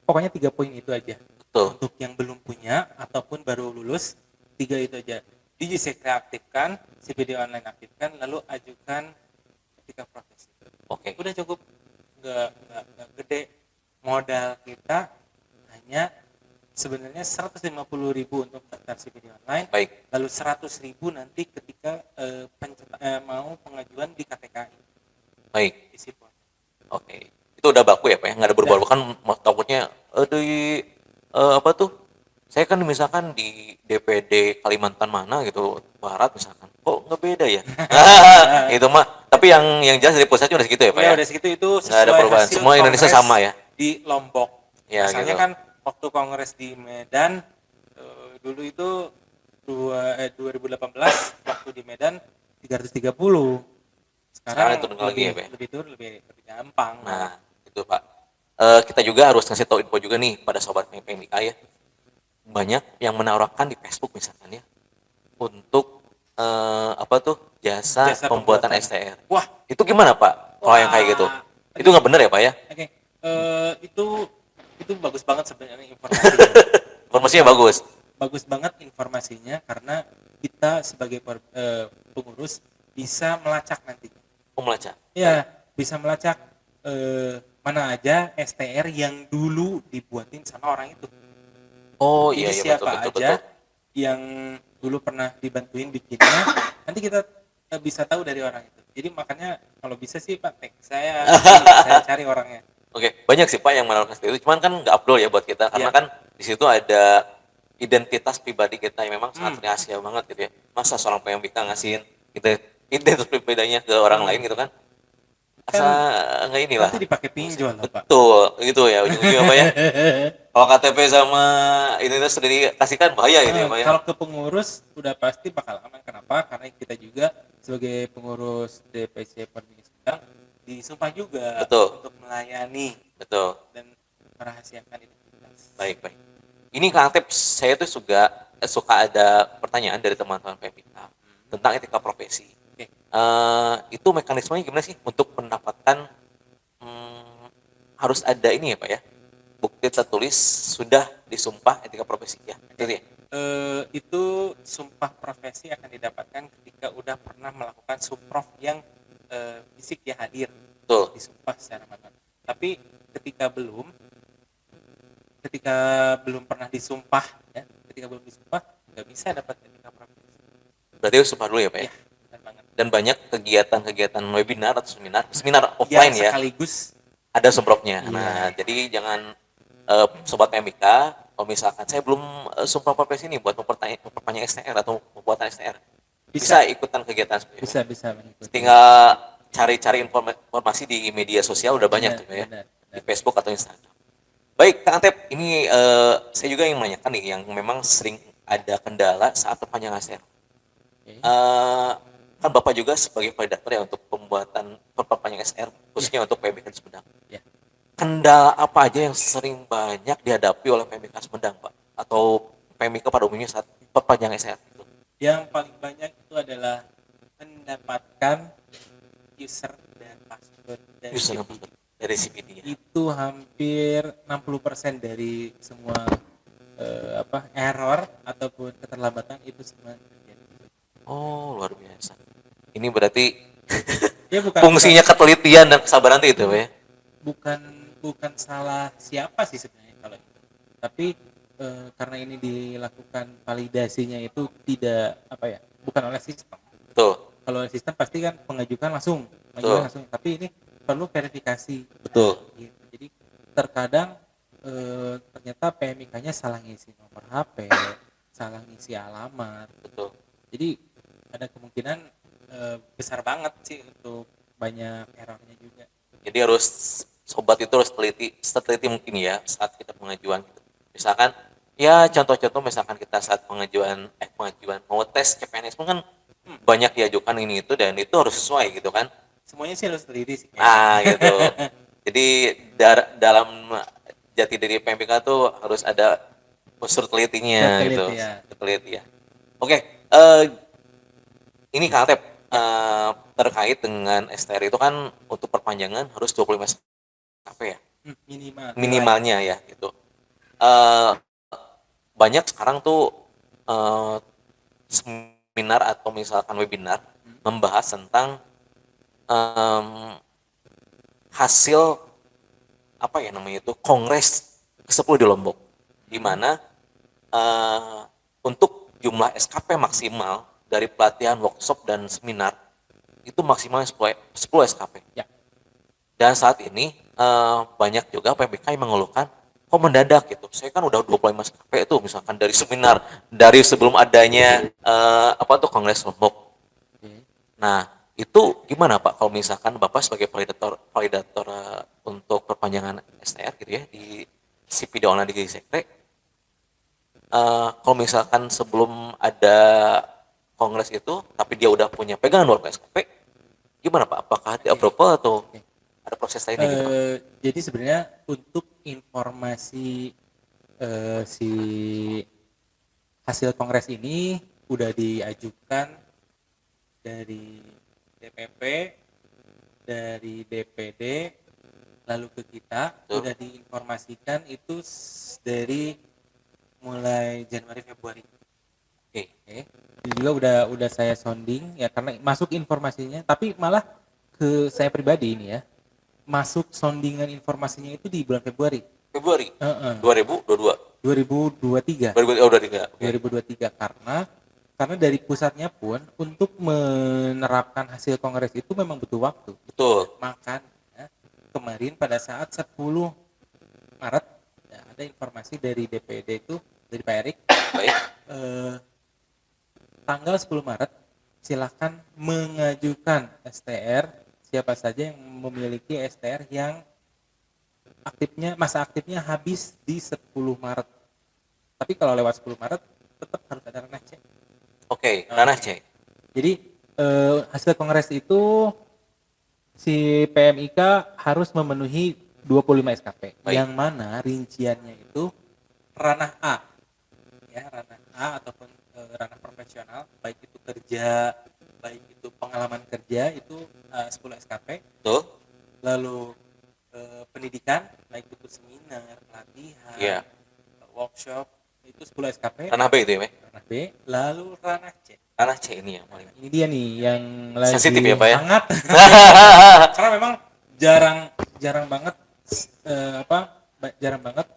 Pokoknya 3 poin itu aja. Betul. Untuk yang belum punya ataupun baru lulus, 3 itu aja. DJCK aktifkan, CPD online aktifkan, lalu ajukan ketika profesi. Oke. Udah cukup, nggak gede. Modal kita hanya sebenarnya 150.000 untuk daftar CPD online. Baik. Lalu 100.000 nanti ketika mau pengajuan di KTKI. Baik. Di Sipol. Oke. Itu udah baku ya Pak ya, nggak ada berubah kan takutnya apa tuh, saya kan misalkan di DPD Kalimantan mana gitu Barat misalkan, kok nggak beda ya. Itu mah, tapi yang jelas dari pusatnya udah segitu ya Pak ya, Udah segitu itu nggak ada perubahan, semua Indonesia sama ya di Lombok ya. Misalnya gitu. kan waktu kongres di Medan dulu itu 2018 waktu di Medan 330, sekarang itu lagi ya Pak ya? lebih gampang. Nah itu Pak, kita juga harus ngasih tahu info juga nih pada sobat PMK ya, banyak yang menawarkan di Facebook misalkan ya untuk apa tuh jasa pembuatan STR. Wah, itu gimana Pak kalau yang kayak gitu? Itu nggak benar ya Pak ya? Oke. Itu bagus banget sebenarnya informasinya. Informasinya bagus Banget informasinya karena kita sebagai pengurus bisa melacak nanti. Melacak Ya, bisa melacak mana aja STR yang dulu dibuatin sama orang itu. Oh Jadi iya siapa aja yang dulu pernah dibantuin bikinnya, nanti kita bisa tahu dari orang itu. Jadi makanya kalau bisa sih Pak, tag saya cari orangnya. Oke, banyak sih Pak yang menawarkan seperti itu, cuman kan nggak upload ya buat kita, karena kan di situ ada identitas pribadi kita yang memang sangat rahasia banget gitu ya. Masa seorang PMK ngasihin gitu identitas pribadinya ke orang lain gitu kan? Asa nggak inilah. Nanti dipakai pinjol lah Pak. Betul, gitu ya ujung-ujungnya Pak ya. Kalau KTP sama identitas sudah dikasihkan bahaya gitu ya Pak ya. Kalau ke pengurus udah pasti bakal aman. Kenapa? Karena kita juga sebagai pengurus DPC Permiki Sumedang disumpah juga untuk melayani dan merahasiakan identitas. Baik. Ini Kang Atep, saya tuh suka ada pertanyaan dari teman-teman PMK tentang etika profesi. Itu mekanismenya gimana sih untuk mendapatkan harus ada ini ya Pak ya, bukti tertulis sudah disumpah etika profesi ya, itu ya? Itu sumpah profesi akan didapatkan ketika udah pernah melakukan sumprof yang fisik ya hadir. Betul. Disumpah secara manual. Tapi ketika belum pernah disumpah ya, nggak bisa dapat etika profesi. Berarti harus sumpah dulu ya Pak ya? Benar banget. Dan banyak kegiatan webinar atau seminar offline ya, sekaligus ada sumprofnya. Nah jadi jangan sobat PMK, kalau misalkan saya belum sumpah profesi ini buat memperpanjang STR atau pembuatan STR, bisa ikutan kegiatan seperti itu. Bisa mengikuti. Tinggal cari informasi di media sosial udah banyak tuh ya, benar. di Facebook atau Instagram. Baik, Kak Antep, ini saya juga ingin menanyakan nih yang memang sering ada kendala saat perpanjangan SR. Oke. Kan Bapak juga sebagai validator ya untuk pembuatan perpanjangan SR Iya, khususnya untuk PMBK Sumedang. iya. Kendala apa aja yang sering banyak dihadapi oleh PMBK Sumedang, Pak? Atau PMBK pada umumnya saat perpanjangan SR itu? Yang paling banyak itu adalah mendapatkan user dan password dari User dan CPD. password dari CPD ya. Itu hampir 60% dari semua error ataupun keterlambatan itu semua terjadi. Oh, luar biasa. Ini berarti Ya bukan fungsinya ketelitian dan kesabaran itu ya, Pak ya? bukan bukan salah siapa sih sebenarnya kalau itu. Tapi karena ini dilakukan validasinya itu tidak bukan oleh sistem. Betul, Kalau oleh sistem pasti kan betul, pengajuan langsung. Tapi ini perlu verifikasi. betul. Gitu. Jadi terkadang ternyata PMIK-nya salah ngisi nomor HP, salah ngisi alamat. Betul. Jadi ada kemungkinan besar banget sih untuk banyak errornya juga. Jadi harus sobat itu harus seteliti mungkin ya saat kita pengajuan gitu. Misalkan ya contoh-contoh misalkan kita saat pengajuan mau tes CPNS pun kan banyak diajukan ini itu dan itu harus sesuai gitu kan. Semuanya sih harus teliti sih kayaknya. Nah gitu. Jadi dalam jati diri PMPK tuh harus ada unsur telitinya gitu. Teliti ya. Teliti ya. Oke, ini Kak Atep, Ya. terkait dengan STR itu kan untuk perpanjangan harus 25 SKP ya, Minimal nilai. minimalnya ya gitu. Eh, Banyak sekarang tuh eh, seminar atau misalkan webinar membahas tentang em, hasil apa ya namanya itu kongres ke-10 di Lombok, di mana eh, untuk jumlah SKP maksimal dari pelatihan workshop dan seminar itu maksimal 10 SKP. Ya. Dan saat ini banyak juga PMBK yang mengeluhkan kok mendadak gitu. Saya kan udah 25 SKP itu misalkan dari seminar dari sebelum adanya apa tuh Kongres Lombok. Oke. Nah, itu gimana Pak kalau misalkan Bapak sebagai validator untuk perpanjangan STR gitu ya di CPD online di Sekre, kalau misalkan sebelum ada kongres itu tapi dia udah punya pegangan 25 SKP, gimana Pak? Apakah di Oke. approval atau Oke. ada proses lainnya gitu Pak? Jadi sebenarnya untuk informasi si hasil kongres ini udah diajukan dari DPP, dari DPD, lalu ke kita, Betul. udah diinformasikan itu dari mulai Januari Februari. Oke. Oke. Ini juga udah saya sounding ya karena masuk informasinya, tapi malah ke saya pribadi ini ya, masuk soundingan informasinya itu di bulan Februari. Februari Heeh. 2022. 2023. 2023. Oke. 2023 karena dari pusatnya pun untuk menerapkan hasil kongres itu memang butuh waktu. Betul. Makanya kemarin pada saat 10 Maret ya, ada informasi dari DPD itu dari Pak Erik Baik. tanggal 10 Maret silakan mengajukan STR siapa saja yang memiliki STR yang masa aktifnya habis di 10 Maret. Tapi kalau lewat 10 Maret tetap harus ada ranah C. Oke, ranah C. Jadi hasil kongres itu si PMIK harus memenuhi 25 SKP. Baik. Yang mana rinciannya itu ranah A. Ya, ranah A ataupun ranah profesional, baik itu kerja, baik itu pengalaman kerja itu 10 SKP. Betul. Lalu pendidikan, baik itu seminar, pelatihan, Iya. workshop itu 10 SKP. Ranah B itu ya, Pak? Ranah B, lalu ranah C. Ranah C ini yang paling Ini dia nih yang lagi sensitif ya, Pak ya? hangat. Karena memang jarang banget jarang banget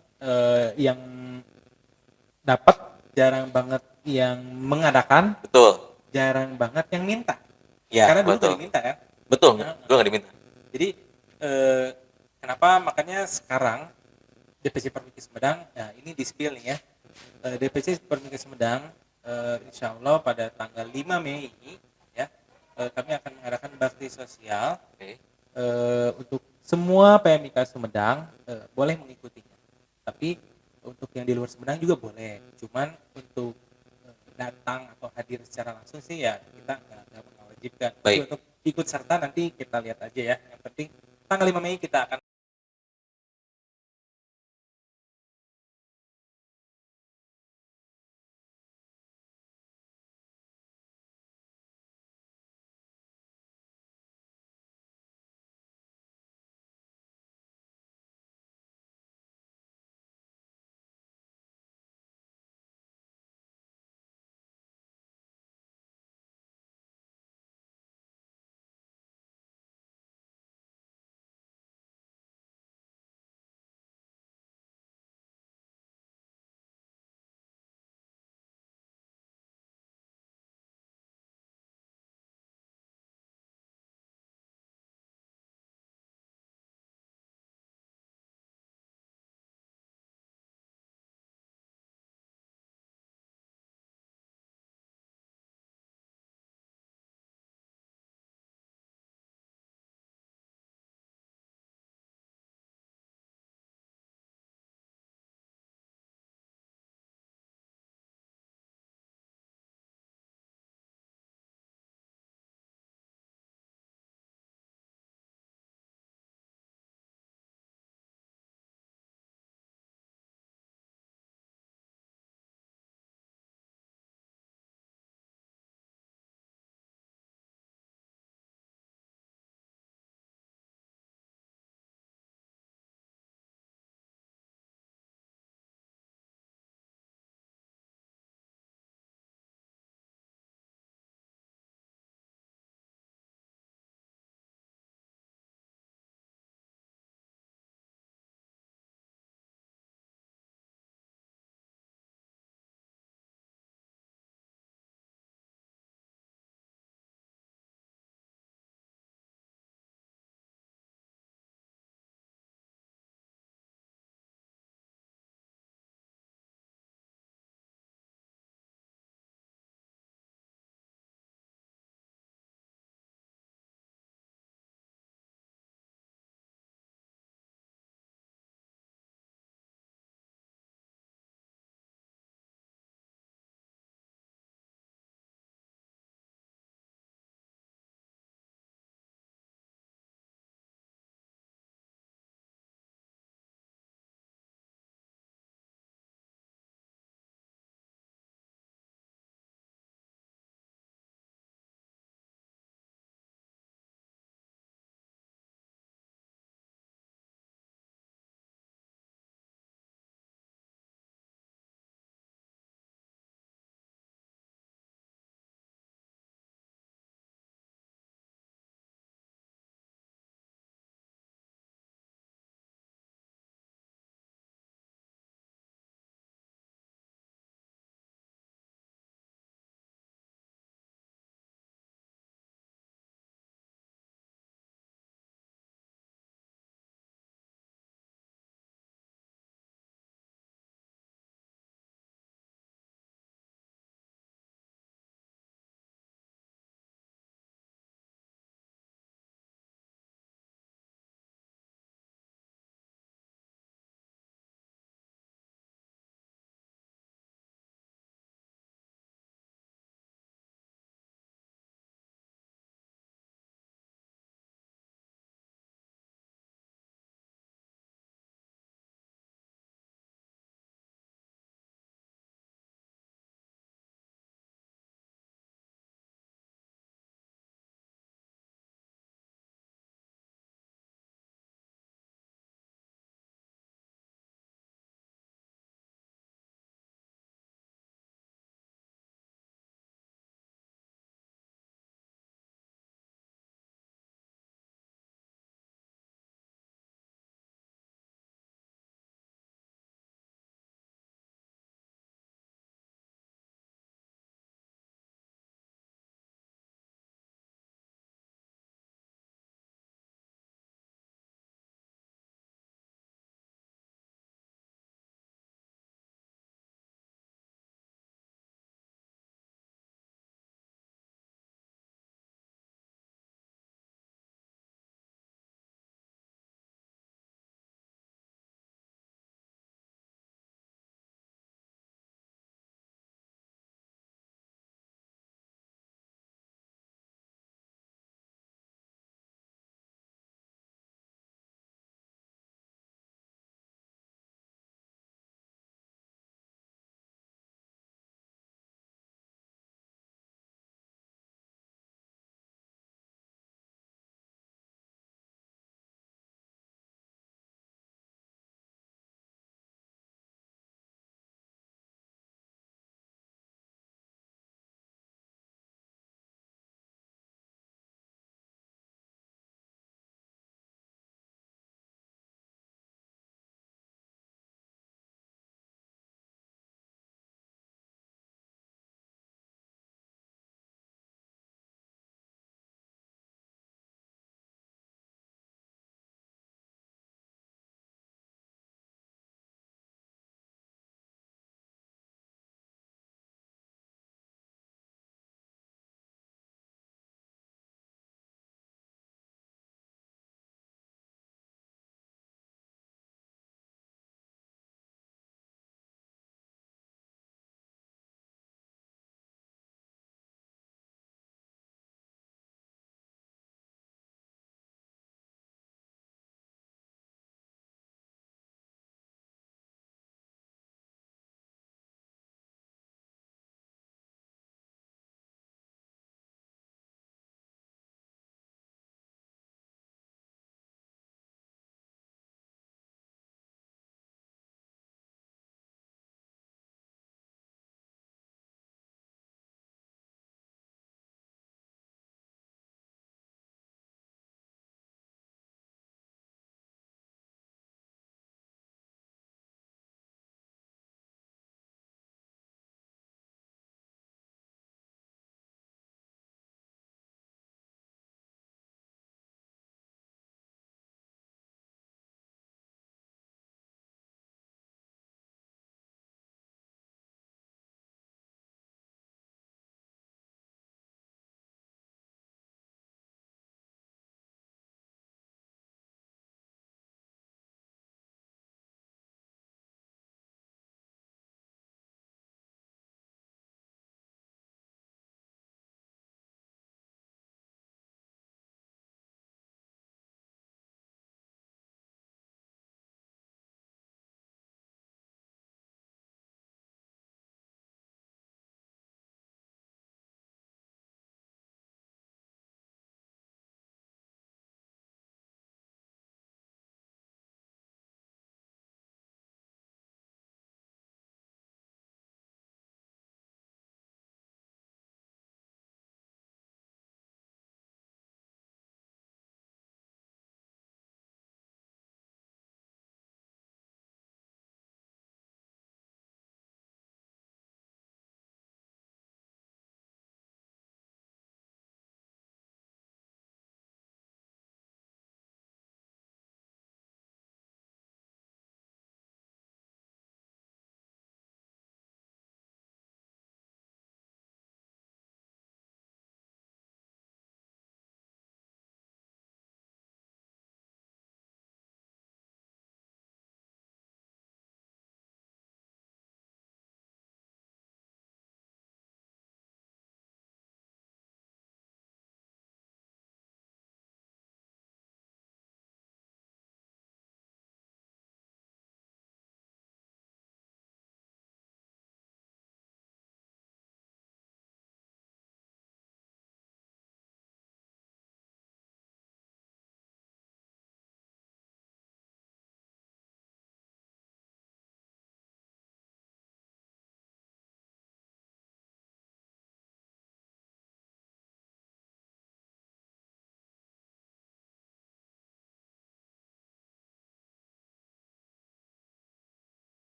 yang dapat, jarang banget yang mengadakan, Betul. jarang banget yang minta. Ya, Karena dulu betul. nggak diminta kan. Betul, Nah, dulu nggak diminta. Jadi kenapa makanya sekarang DPC Permiki Sumedang, nah ini di spill nih ya. DPC Permiki Sumedang insya Allah pada tanggal 5 Mei ini ya kami akan mengadakan bakti sosial Oke. untuk semua PMIK Sumedang boleh mengikutinya. tapi untuk yang di luar Sumedang juga boleh, cuman untuk datang atau hadir secara langsung sih ya kita nggak mewajibkan. Tapi Baik. untuk ikut serta nanti kita lihat aja ya, yang penting tanggal 5 Mei kita akan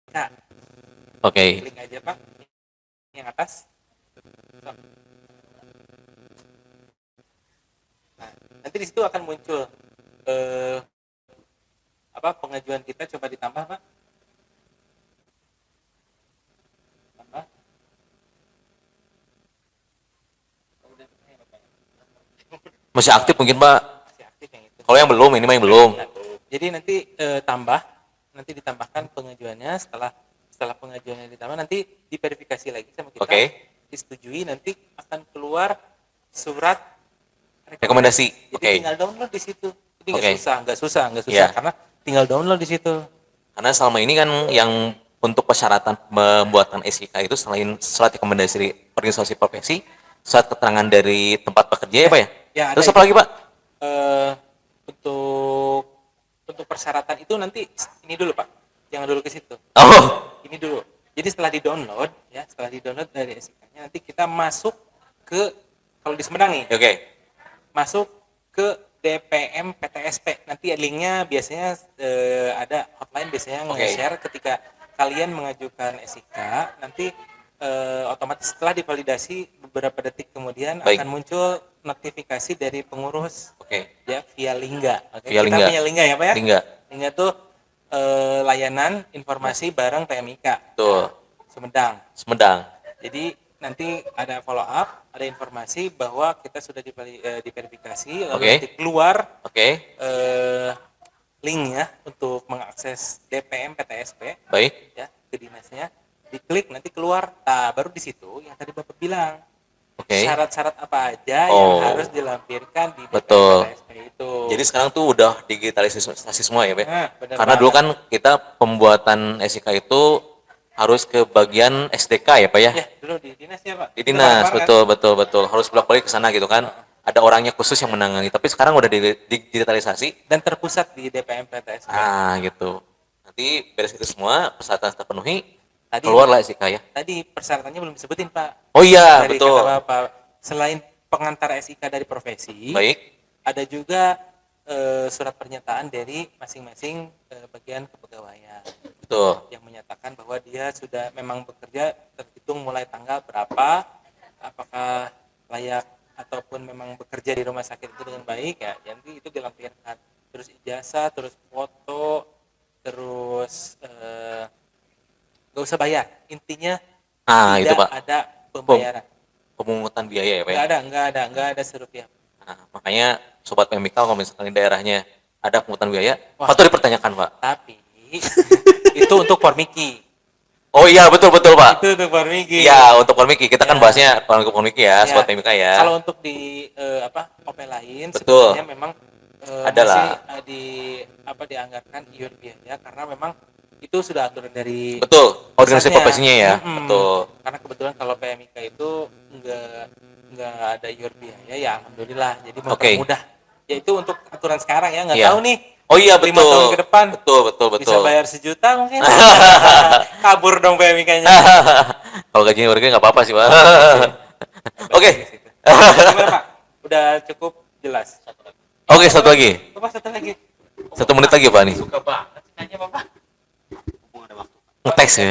Kak, Oke. klik aja Pak yang atas. Nah, nanti di situ akan muncul eh, apa pengajuan kita, coba ditambah Pak. Tambah. Oh, udah, Pak. Masih aktif mungkin Pak. Masih aktif yang itu. Kalau yang belum, ini mah yang belum. Nah, jadi nanti tambah, nanti ditambahkan pengajuannya. Setelah pengajuannya ditambah, nanti diverifikasi lagi sama kita. Oke. Disetujui, nanti akan keluar surat Rekomendasi. Jadi Oke. tinggal download di situ. Jadi Oke. nggak susah Iya. karena tinggal download di situ. Karena selama ini kan yang untuk persyaratan pembuatan SIK itu selain surat rekomendasi dari organisasi profesi, surat keterangan dari tempat bekerja ya Pak ya? Ya, ada Terus itu. apa lagi Pak? Eh, untuk persyaratan itu nanti ini dulu Pak, jangan dulu ke situ. Oh, Ini dulu. Jadi setelah di-download ya, setelah di-download dari SIK-nya, nanti kita masuk ke, kalau di Sumedang nih, oke. masuk ke DPM PTSP. Nanti linknya biasanya ada hotline biasanya Oke. nge-share ketika kalian mengajukan SIK. Nanti otomatis setelah divalidasi beberapa detik kemudian Baik. akan muncul notifikasi dari pengurus Oke. ya via Lingga. Oke, Via kita Lingga. punya Lingga ya Pak ya? Lingga. Lingga tuh layanan informasi bareng PMIK. Tuh, Sumedang. Sumedang. Jadi nanti ada follow up, ada informasi bahwa kita sudah diverifikasi, lalu Oke. nanti keluar Oke. linknya untuk mengakses DPM PTSP Baik. ya ke dinasnya, diklik nanti keluar. Nah, baru di situ yang tadi Bapak bilang Oke. syarat-syarat apa aja yang Oh. harus dilampirkan di DPM Betul. PTSP itu. Jadi sekarang tuh udah digitalisasi semua ya Pak? Nah, benar Karena dulu banget. kan kita pembuatan SIK itu harus ke bagian SDK ya Pak ya? Ya dulu di dinas ya Pak. Di Kita dinas, bareng-bareng kan? betul. Harus bolak-balik ke sana gitu kan. Ada orangnya khusus yang menangani. Tapi sekarang udah digitalisasi. Dan terpusat di DPM PTSP. Ah gitu. Nanti beres itu semua, persyaratan terpenuhi, Tadi- keluarlah SIK ya. Tadi persyaratannya belum disebutin Pak. Oh iya, Dari betul. kata Bapak, selain pengantar SIK dari profesi, Baik, ada juga surat pernyataan dari masing-masing bagian kepegawaian betul. yang menyatakan bahwa dia sudah memang bekerja terhitung mulai tanggal berapa, apakah layak ataupun memang bekerja di rumah sakit itu dengan baik ya, nanti itu dilampirkan. Terus ijazah, terus foto, terus nggak usah bayar. Intinya Ah, itu tidak Pak. ada pembayaran. Pemungutan biaya ya Pak ya. Nggak ada serupiah. Nah, makanya sobat PMK kalau misalkan di daerahnya ada pungutan biaya, Wah. patut dipertanyakan Pak. Tapi itu untuk Formiki. Oh iya, betul Pak. Itu untuk Formiki. Iya, untuk Formiki kita kan Ya. bahasnya untuk Formiki ya, Ya. sobat PMK ya. Kalau untuk di OP lain Betul. sebenarnya memang Adalah. masih dianggarkan iur biaya karena memang itu sudah aturan dari Betul, organisasi pusatnya. profesinya ya. Mm-mm. Betul. Karena kebetulan kalau PMIK itu nggak ada iur biaya ya alhamdulillah. Jadi Oke. mempermudah. Ya itu untuk aturan sekarang ya, nggak Iya. tahu nih. Oh iya 5 betul. tahun ke depan Betul. bisa bayar 1 juta mungkin. Kabur dong PMIK-nya. Kalau gajinya warga nggak apa-apa sih Pak. Oke. Gimana Pak? Udah cukup jelas. Oke, satu lagi. Bapak satu lagi. 1 menit lagi Pak nih. Suka banget sih nanya Bapak. Mumpung ada waktu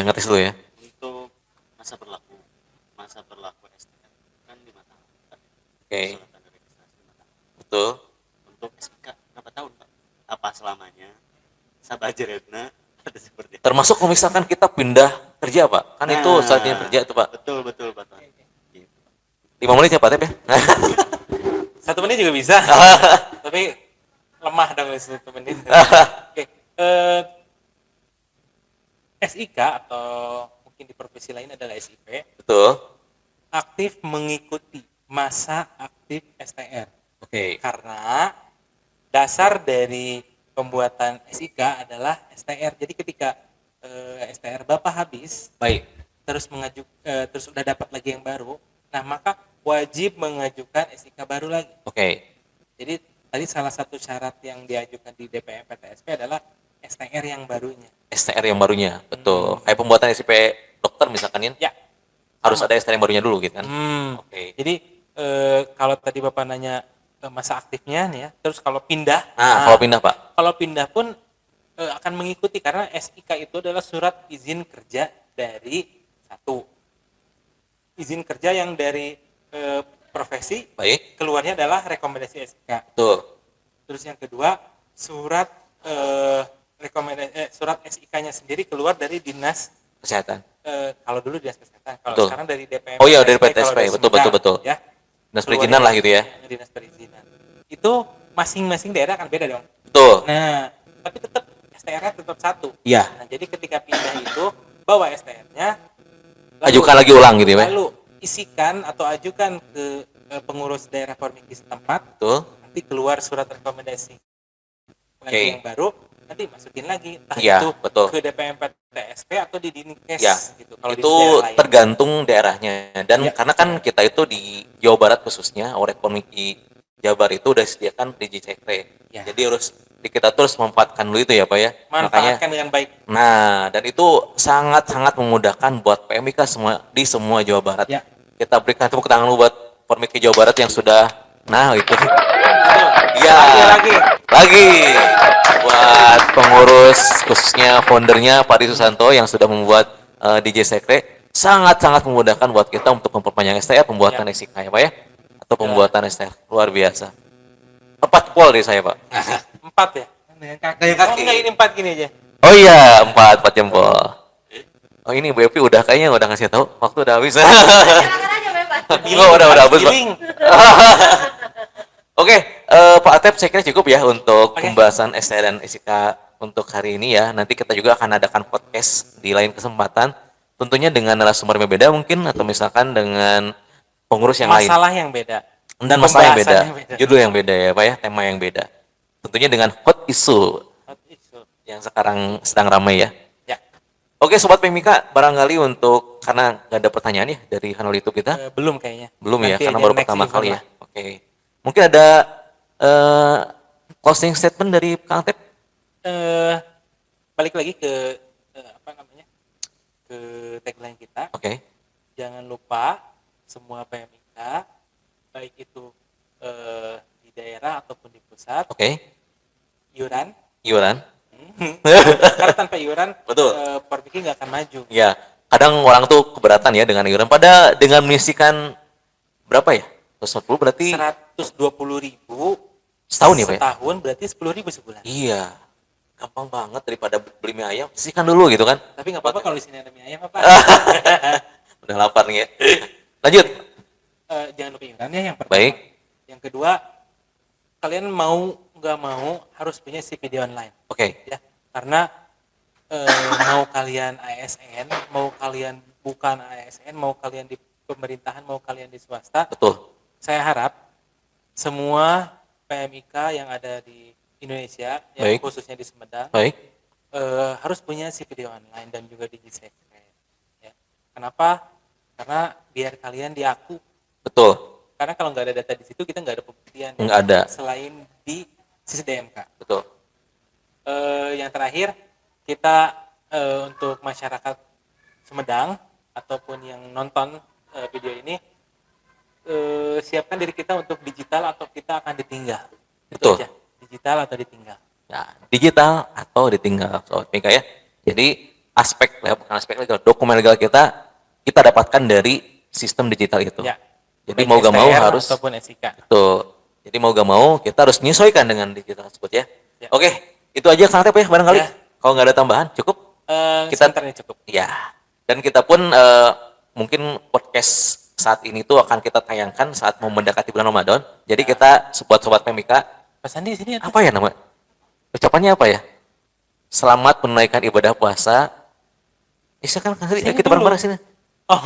Ngetes dulu ya. untuk masa berlaku STM kan 5 tahun kan? Oke. Surat tanda registrasi 5 tahun. Betul. Untuk SIK berapa tahun Pak? Apa selamanya? Sabajeretna atau seperti apa? Termasuk kalau misalkan kita pindah kerja Pak, kan itu Nah, saatnya kerja tuh Pak. betul Pak. Gitu. 5 menit ya Pak Tep ya. 1 menit juga bisa. Tapi lemah dong 1 menit. Oke. SIK atau mungkin di profesi lain adalah SIP, Betul. aktif mengikuti masa aktif STR. Oke. Karena dasar dari pembuatan SIK adalah STR. Jadi ketika STR Bapak habis, Baik. terus udah dapat lagi yang baru, nah maka wajib mengajukan SIK baru lagi. Oke. Jadi tadi salah satu syarat yang diajukan di DPM PTSP adalah STR yang barunya. STR yang barunya, betul. Kayak pembuatan SIP dokter misalkan ya, Ya. harus ada STR yang barunya dulu gitu kan. Oke. Jadi kalau tadi Bapak nanya masa aktifnya nih ya, terus kalau pindah, Nah, kalau pindah Pak. kalau pindah pun akan mengikuti karena SIK itu adalah surat izin kerja dari satu izin kerja yang dari profesi Baik. keluarnya adalah rekomendasi SIK. Betul. Terus yang kedua surat surat SIK-nya sendiri keluar dari dinas Kesehatan. kalau dulu dinas kesehatan, kalau Betul. sekarang dari DPM. Oh iya, dari PTSP. kalau dari Betul, Sumedang, betul. Ya, Dinas perizinan lah gitu ya. Dinas perizinan. Itu masing-masing daerah akan beda dong. Betul. Nah, tapi tetap STR-nya tetap satu. Iya. Nah, jadi ketika pindah itu bawa STR-nya, Ajukan lagi ulang gitu ya, Pak? lalu isikan atau ajukan ke pengurus daerah Formiki setempat, Betul. nanti keluar surat rekomendasi Oke. yang baru, nanti masukin lagi entah Iya, itu betul. ke DPM TSP atau di Dinkes Ya, gitu. Kalau di itu daerah lain. tergantung daerahnya. Dan Ya. karena kan kita itu di Jawa Barat khususnya, oleh Komisi Jabar itu udah disediakan Digisekre. Ya. Jadi kita terus memanfaatkan dulu itu ya Pak ya. Manfaatkan dengan baik. Nah, dan itu sangat-sangat memudahkan buat PMIK di semua Jawa Barat. Ya. Kita berikan tepuk tangan dulu buat Formiki Jawa Barat yang sudah, nah itu. Iya. Lagi. Buat pengurus khususnya foundernya Pak Adi Susanto yang sudah membuat DJ Sekre, sangat-sangat memudahkan buat kita untuk memperpanjang STR, pembuatan SIK ya Pak ya. Atau pembuatan STR. Luar biasa. 4 pol deh saya Pak. 4 ya? Dengan kaki. Dengan kaki. Oh, enggak, ini 4 gini aja. Oh iya, 4 jempol. Oh ini Bu Evi kayaknya udah ngasih tahu, waktu udah habis. Silakan aja bebas. Oh, udah habis, Pak. Giling. Oke, Pak Atep saya kira cukup ya untuk Oke. pembahasan STR dan SIK untuk hari ini ya. Nanti kita juga akan adakan podcast di lain kesempatan. Tentunya dengan narasumber yang berbeda mungkin atau misalkan dengan pengurus yang lain. Masalah yang beda. Dan masalah yang beda, Pembahasan yang beda. judul yang beda ya Pak ya, tema yang beda. Tentunya dengan hot issue yang sekarang sedang ramai ya. Ya. Oke Sobat PMIK, barangkali untuk, karena nggak ada pertanyaan ya dari kanal YouTube kita. Belum kayaknya. Belum ya, Nanti karena aja baru next pertama event kali lah. ya. Oke. Mungkin ada closing statement dari Kang Atep? Balik lagi ke ke tagline kita. Oke. Jangan lupa semua PMIK baik itu di daerah ataupun di pusat, Oke. iuran. Karena tanpa iuran Betul. Formiki nggak akan maju. Ya, kadang orang tuh keberatan ya dengan iuran. Pada dengan menyisikan berapa ya? 140 berarti 120.000 setahun ya Pak ya? setahun berarti 10.000 sebulan. Iya. Gampang banget daripada beli mie ayam, sisihkan dulu gitu kan. Tapi nggak apa-apa kalau di sini ada mie ayam apa. Udah lapar nih ya. Lanjut. Jangan lupa iurannya yang pertama. Baik. Yang kedua, kalian mau nggak mau harus punya CPD online. Oke. Ya, karena mau kalian ASN, mau kalian bukan ASN, mau kalian di pemerintahan, mau kalian di swasta, Betul. saya harap semua PMIK yang ada di Indonesia, ya, Baik. khususnya di Sumedang, Baik. harus punya CPD online dan juga Digisekre. Ya. Kenapa? Karena biar kalian diaku. Betul. Karena kalau nggak ada data di situ, kita nggak ada pembuktian. Nggak ada. Selain di sisi DMK. Betul. Yang terakhir, kita untuk masyarakat Sumedang ataupun yang nonton video ini, siapkan diri kita untuk digital atau kita akan ditinggal. Itu Betul. aja. Digital atau ditinggal. Nah, digital atau ditinggal Sobat PMIK ya. Jadi bukan aspek legal, dokumen legal kita dapatkan dari sistem digital itu. Ya. Jadi Baik mau gak mau STR harus ataupun SIK. Betul. Jadi mau gak mau kita harus menyesuaikan dengan digital tersebut ya. Ya. Oke, itu aja Kang Atep ya barangkali. Ya. Kalau nggak ada tambahan cukup. Kita- Sebentar ini cukup. Ya. Dan kita pun mungkin podcast saat ini tuh akan kita tayangkan saat mau mendekati bulan Ramadan. Jadi kita sobat-sobat PMIK, Pak Sandi di sini ada. apa ya nama? Ucapannya apa ya? Selamat menunaikan ibadah puasa. Silakan Kang Sandi, Sini kita dulu. bareng-bareng sini. Oh,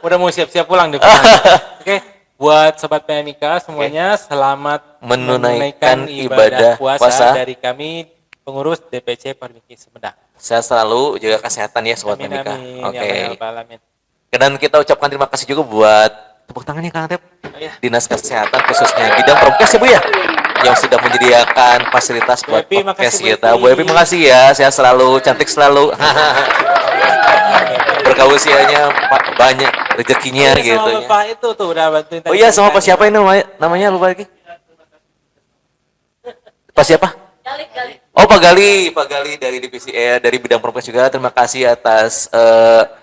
udah mau siap-siap pulang deh. Oke, buat sobat PMIK semuanya selamat Menunaikan ibadah puasa. dari kami pengurus DPC Formiki Sumedang. Saya selalu jaga kesehatan ya sobat Amin, PMIK. amin. Oke. Ya Rabbal Alamin. Dan kita ucapkan terima kasih juga buat tepuk tangannya Kang Atep. iya. Dinas Kesehatan khususnya bidang prokes ya Bu ya, yang sudah menyediakan fasilitas buat Bu Epi, podcast makasih, Bu kita. Epi. Bu Epi makasih ya, saya selalu cantik selalu. Berkah usianya banyak rezekinya Iya, gitu sama ya. Bapak itu tuh udah bantuin Oh iya, sama Pak siapa ini namanya lupa lagi. Pak siapa? Galik. Oh Pak Gali dari divisi dari bidang prokes juga. Terima kasih atas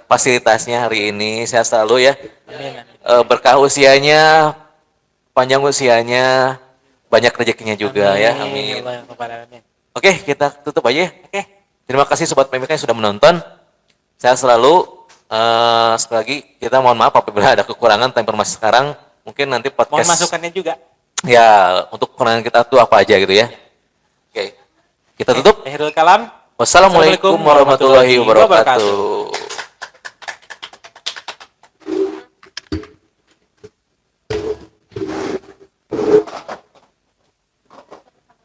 fasilitasnya hari ini. Sehat selalu ya. Amin. Amin. Berkah usianya, panjang usianya, banyak rezekinya juga ya. Ya Amin. Allah yang Rabbal Alamin. Oke, kita tutup aja ya. Oke. Terima kasih Sobat PMK yang sudah menonton. Sehat selalu. Sekali lagi kita mohon maaf apabila ada kekurangan informasi sekarang. Mungkin nanti Mohon podcast masukannya juga. ya untuk kekurangan kita tuh apa aja gitu ya. Oke. Kita tutup. Akhirul kalam. Wassalamualaikum warahmatullahi wabarakatuh.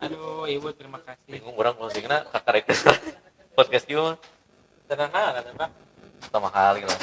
Aduh, Ibu terima kasih. Bingung orang closingnya kakarek podcast ieu. Tenang lah, Pak. Pertama kali lah.